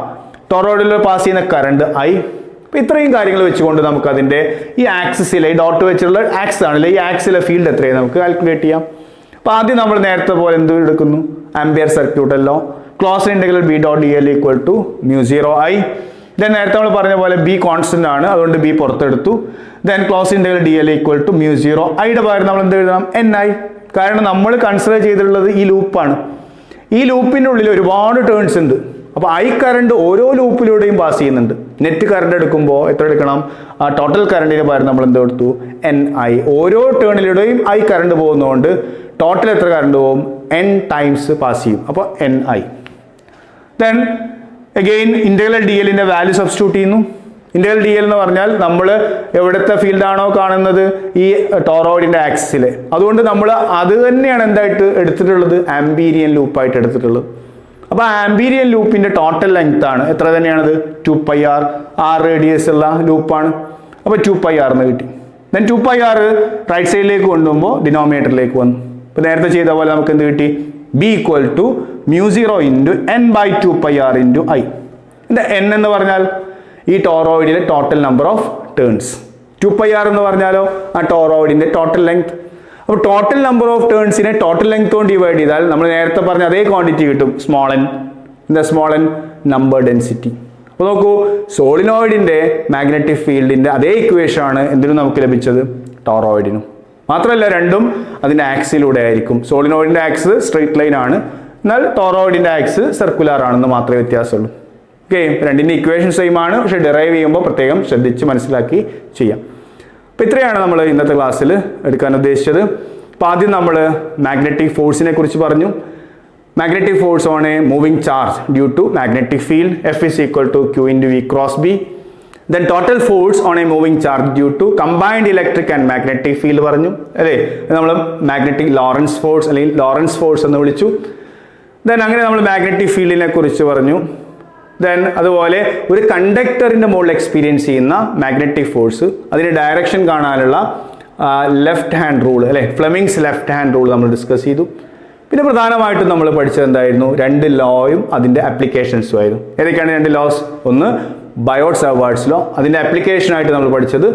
ടോറോയിഡിൽ പാസ് ചെയ്യുന്ന കറണ്ട് i. അപ്പോൾ ഇത്രയും കാര്യങ്ങൾ വെച്ചുകൊണ്ട് നമുക്ക് അതിന്റെ ഈ ആക്സിസിലെ ഡോട്ട് വെച്ചുള്ള ആക്സ് ആണല്ലേ, ഈ ആക്സിലെ ഫീൽഡ് എത്രയാണ് നമുക്ക് കാൽക്കുലേറ്റ് ചെയ്യാം. അപ്പോൾ ആദ്യം നമ്മൾ നേരത്തെ പോലെ എന്ത് എടുക്കുന്നു? ആംപിയർ സർക്യൂട്ട് എല്ലോ close integral b dot dl equal to mu 0 i. Then നേരത്തെ നമ്മൾ പറഞ്ഞ പോലെ ബി കോൺസ്റ്റന്റ് ആണ്, അതുകൊണ്ട് ബി പുറത്തെടുത്തു. Then close integral D L equal to mu 0 ഐയുടെ പകരം നമ്മൾ എന്ത് എഴുതണം? ni. കാരണം നമ്മൾ കൺസിഡർ ചെയ്തിട്ടുള്ളത് ഈ ലൂപ്പാണ്. ഈ ലൂപ്പിൻ്റെ ഉള്ളിൽ ഒരുപാട് ടേൺസ് ഉണ്ട്. അപ്പോൾ ഐ കറണ്ട് ഓരോ ലൂപ്പിലൂടെയും പാസ് ചെയ്യുന്നുണ്ട്. നെറ്റ് കറണ്ട് എടുക്കുമ്പോൾ എത്ര എടുക്കണം? ആ ടോട്ടൽ കറണ്ടിന് പകരം നമ്മൾ എന്ത് എടുത്തു? ni. ഓരോ ടേണിലൂടെയും ഐ കറണ്ട് പോകുന്നതുകൊണ്ട് ടോട്ടൽ എത്ര കറണ്ട് പോകും? n ടൈംസ് പാസ് ചെയ്യും. അപ്പോൾ ni. Then again integral D എല്ലിന്റെ വാല്യൂ സബ്സ്റ്റിറ്റ്യൂട്ട് ചെയ്യുന്നു. ഇന്റഗ്രൽ ഡി എൽ എന്ന് പറഞ്ഞാൽ നമ്മൾ എവിടുത്തെ ഫീൽഡാണോ കാണുന്നത്? ഈ ടോറോയിഡിന്റെ ആക്സിസിലെ. അതുകൊണ്ട് നമ്മൾ അത് തന്നെയാണ് എന്തായിട്ട് എടുത്തിട്ടുള്ളത്? ആംപീരിയൻ ലൂപ്പായിട്ട് എടുത്തിട്ടുള്ളത്. അപ്പോൾ ആംപീരിയൻ ലൂപ്പിന്റെ ടോട്ടൽ ലെങ്ത് ആണ് എത്ര തന്നെയാണത്? 2πr. r റേഡിയസ് ഉള്ള ലൂപ്പാണ്. അപ്പോൾ 2πr എന്ന് കിട്ടി. ദെൻ 2πr റൈറ്റ് സൈഡിലേക്ക് കൊണ്ടുപോകുമ്പോൾ ഡിനോമിനേറ്ററിലേക്ക് വന്നു. അപ്പോൾ നേരത്തെ ചെയ്ത പോലെ നമുക്ക് എന്ത് കിട്ടി? b equal to mu 0 into n by 2πr into i. ഇതിൻ്റെ n എന്ന് പറഞ്ഞാൽ ഈ ടോറോയിഡിലെ total number of turns. 2πr എന്ന് പറഞ്ഞാലോ ആ ടോറോയിഡിന്റെ ടോട്ടൽ ലെങ്ത്. അപ്പോൾ ടോട്ടൽ നമ്പർ ഓഫ് ടേൺസിനെ ടോട്ടൽ ലെങ്ത് കൊണ്ട് ഡിവൈഡ് ചെയ്താൽ നമ്മൾ നേരത്തെ പറഞ്ഞ അതേ ക്വാണ്ടിറ്റി കിട്ടും. Small n. എന്താ സ്മോൾ n? Number density. അപ്പോൾ നോക്കൂ, സോളിനോയിഡിന്റെ മാഗ്നറ്റിക് ഫീൽഡിന്റെ അതേ ഇക്വേഷൻ ആണ് എന്തിനും നമുക്ക് ലഭിച്ചത്? ടോറോയിഡിനും. മാത്രമല്ല രണ്ടും അതിന്റെ ആക്സിലൂടെ ആയിരിക്കും. സോളിനോയിഡിന്റെ ആക്സ് സ്ട്രെയിറ്റ് ലൈൻ ആണ്, എന്നാൽ ടോറോയിഡിന്റെ ആക്സ് സർക്കുലർ ആണെന്ന് മാത്രമേ വ്യത്യാസമുള്ളൂ. ഓക്കെ, രണ്ടിൻ്റെ ഇക്വേഷൻ സെയിം ആണ്, പക്ഷേ ഡെറൈവ് ചെയ്യുമ്പോൾ പ്രത്യേകം ശ്രദ്ധിച്ച് മനസ്സിലാക്കി ചെയ്യാം. അപ്പോൾ ഇത്രയാണ് നമ്മൾ ഇന്നത്തെ ക്ലാസ്സിൽ എടുക്കാൻ ഉദ്ദേശിച്ചത്. അപ്പോൾ ആദ്യം നമ്മൾ മാഗ്നറ്റിക് ഫോഴ്സിനെ കുറിച്ച് പറഞ്ഞു. Magnetic force on a moving charge due to magnetic field F is equal to Q into V cross B. Then total force on a moving charge due to combined electric and magnetic field പറഞ്ഞു അല്ലേ, നമ്മൾ magnetic Lorentz force അല്ലെങ്കിൽ Lorentz force എന്ന് വിളിച്ചു. Then അങ്ങനെ നമ്മൾ magnetic ഫീൽഡിനെ കുറിച്ച് പറഞ്ഞു. ദെൻ അതുപോലെ ഒരു കണ്ടക്ടറിൻ്റെ മുകളിൽ എക്സ്പീരിയൻസ് ചെയ്യുന്ന മാഗ്നറ്റിക് ഫോഴ്സ്, അതിൻ്റെ ഡയറക്ഷൻ കാണാനുള്ള ലെഫ്റ്റ് ഹാൻഡ് റൂൾ അല്ലേ, ഫ്ലെമിങ്സ് ലെഫ്റ്റ് ഹാൻഡ് റൂൾ നമ്മൾ ഡിസ്കസ് ചെയ്തു. പിന്നെ പ്രധാനമായിട്ടും നമ്മൾ പഠിച്ചത് എന്തായിരുന്നു, രണ്ട് ലോയും അതിൻ്റെ ആപ്ലിക്കേഷൻസും ആയിരുന്നു. ഏതൊക്കെയാണ് രണ്ട് ലോസ്? ഒന്ന് ബയോട്ട്-സാവേർട്ട്സ് ലോ, അതിൻ്റെ ആപ്ലിക്കേഷനായിട്ട് നമ്മൾ പഠിച്ചത്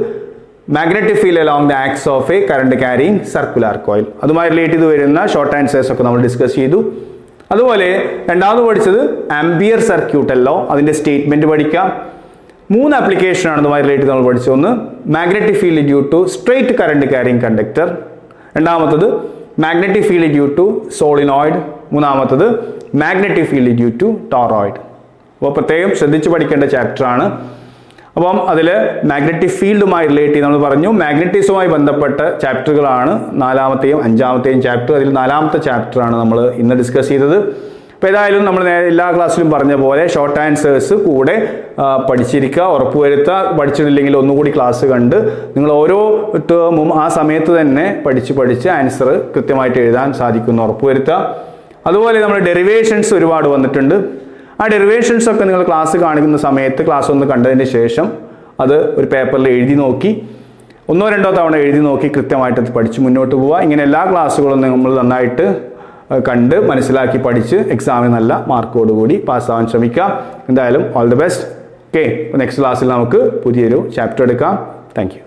magnetic field along the axis of a current carrying circular coil, അതുമായി റിലേറ്റ് ചെയ്ത് വരുന്ന ഷോർട്ട് ആൻസേഴ്സ് ഒക്കെ നമ്മൾ ഡിസ്കസ് ചെയ്തു. അതുപോലെ രണ്ടാമത് പഠിച്ചത് ആംപിയർ സർക്യൂട്ട് ലോ, അതിൻ്റെ സ്റ്റേറ്റ്മെൻറ്റ് പഠിക്കാം. 3 ആപ്ലിക്കേഷനാണ് അതുമായി റിലേറ്റ് ചെയ്ത് നമ്മൾ പഠിച്ചത്. ഒന്ന് magnetic field due to straight current carrying conductor, രണ്ടാമത്തത് magnetic field due to solenoid, മൂന്നാമത്തത് magnetic field due to toroid. അപ്പോൾ പ്രത്യേകം ശ്രദ്ധിച്ച് പഠിക്കേണ്ട ചാപ്റ്ററാണ്. അപ്പം അതിൽ മാഗ്നറ്റിക് ഫീൽഡുമായി റിലേറ്റ് ചെയ്ത് നമ്മൾ പറഞ്ഞു, മാഗ്നറ്റിസവുമായി ബന്ധപ്പെട്ട ചാപ്റ്ററുകളാണ് 4ാമത്തെയും 5ാമത്തെയും ചാപ്റ്റർ. അതിൽ 4ാമത്തെ ചാപ്റ്ററാണ് നമ്മൾ ഇന്ന് ഡിസ്കസ് ചെയ്തത്. അപ്പോൾ ഏതായാലും നമ്മൾ എല്ലാ ക്ലാസ്സിലും പറഞ്ഞ പോലെ ഷോർട്ട് ആൻസേഴ്സ് കൂടെ പഠിച്ചിരിക്കുക, ഉറപ്പുവരുത്തുക. പഠിച്ചിട്ടില്ലെങ്കിൽ ഒന്നുകൂടി ക്ലാസ് കണ്ട് നിങ്ങൾ ഓരോ ടേമും ആ സമയത്ത് തന്നെ പഠിച്ച് ആൻസർ കൃത്യമായിട്ട് എഴുതാൻ സാധിക്കുമെന്ന് ഉറപ്പുവരുത്തുക. അതുപോലെ നമ്മൾ ഡെറിവേഷൻസ് ഒരുപാട് വന്നിട്ടുണ്ട്. ആ ഡെറിവേഷൻസ് ഒക്കെ നിങ്ങൾ ക്ലാസ് കാണിക്കുന്ന സമയത്ത് ക്ലാസ് ഒന്ന് കണ്ടതിന് ശേഷം അത് ഒരു പേപ്പറിൽ എഴുതി നോക്കി, 1-2 തവണ എഴുതി നോക്കി കൃത്യമായിട്ട് പഠിച്ച് മുന്നോട്ട് പോവുക. ഇങ്ങനെ എല്ലാ ക്ലാസ്സുകളും നമ്മൾ നന്നായിട്ട് കണ്ട് മനസ്സിലാക്കി പഠിച്ച് എക്സാമിന് നല്ല മാർക്കോടുകൂടി പാസ്സാവാൻ ശ്രമിക്കാം. എന്തായാലും all the best. Okay, next ക്ലാസ്സിൽ നമുക്ക് പുതിയൊരു ചാപ്റ്റർ എടുക്കാം. Thank you.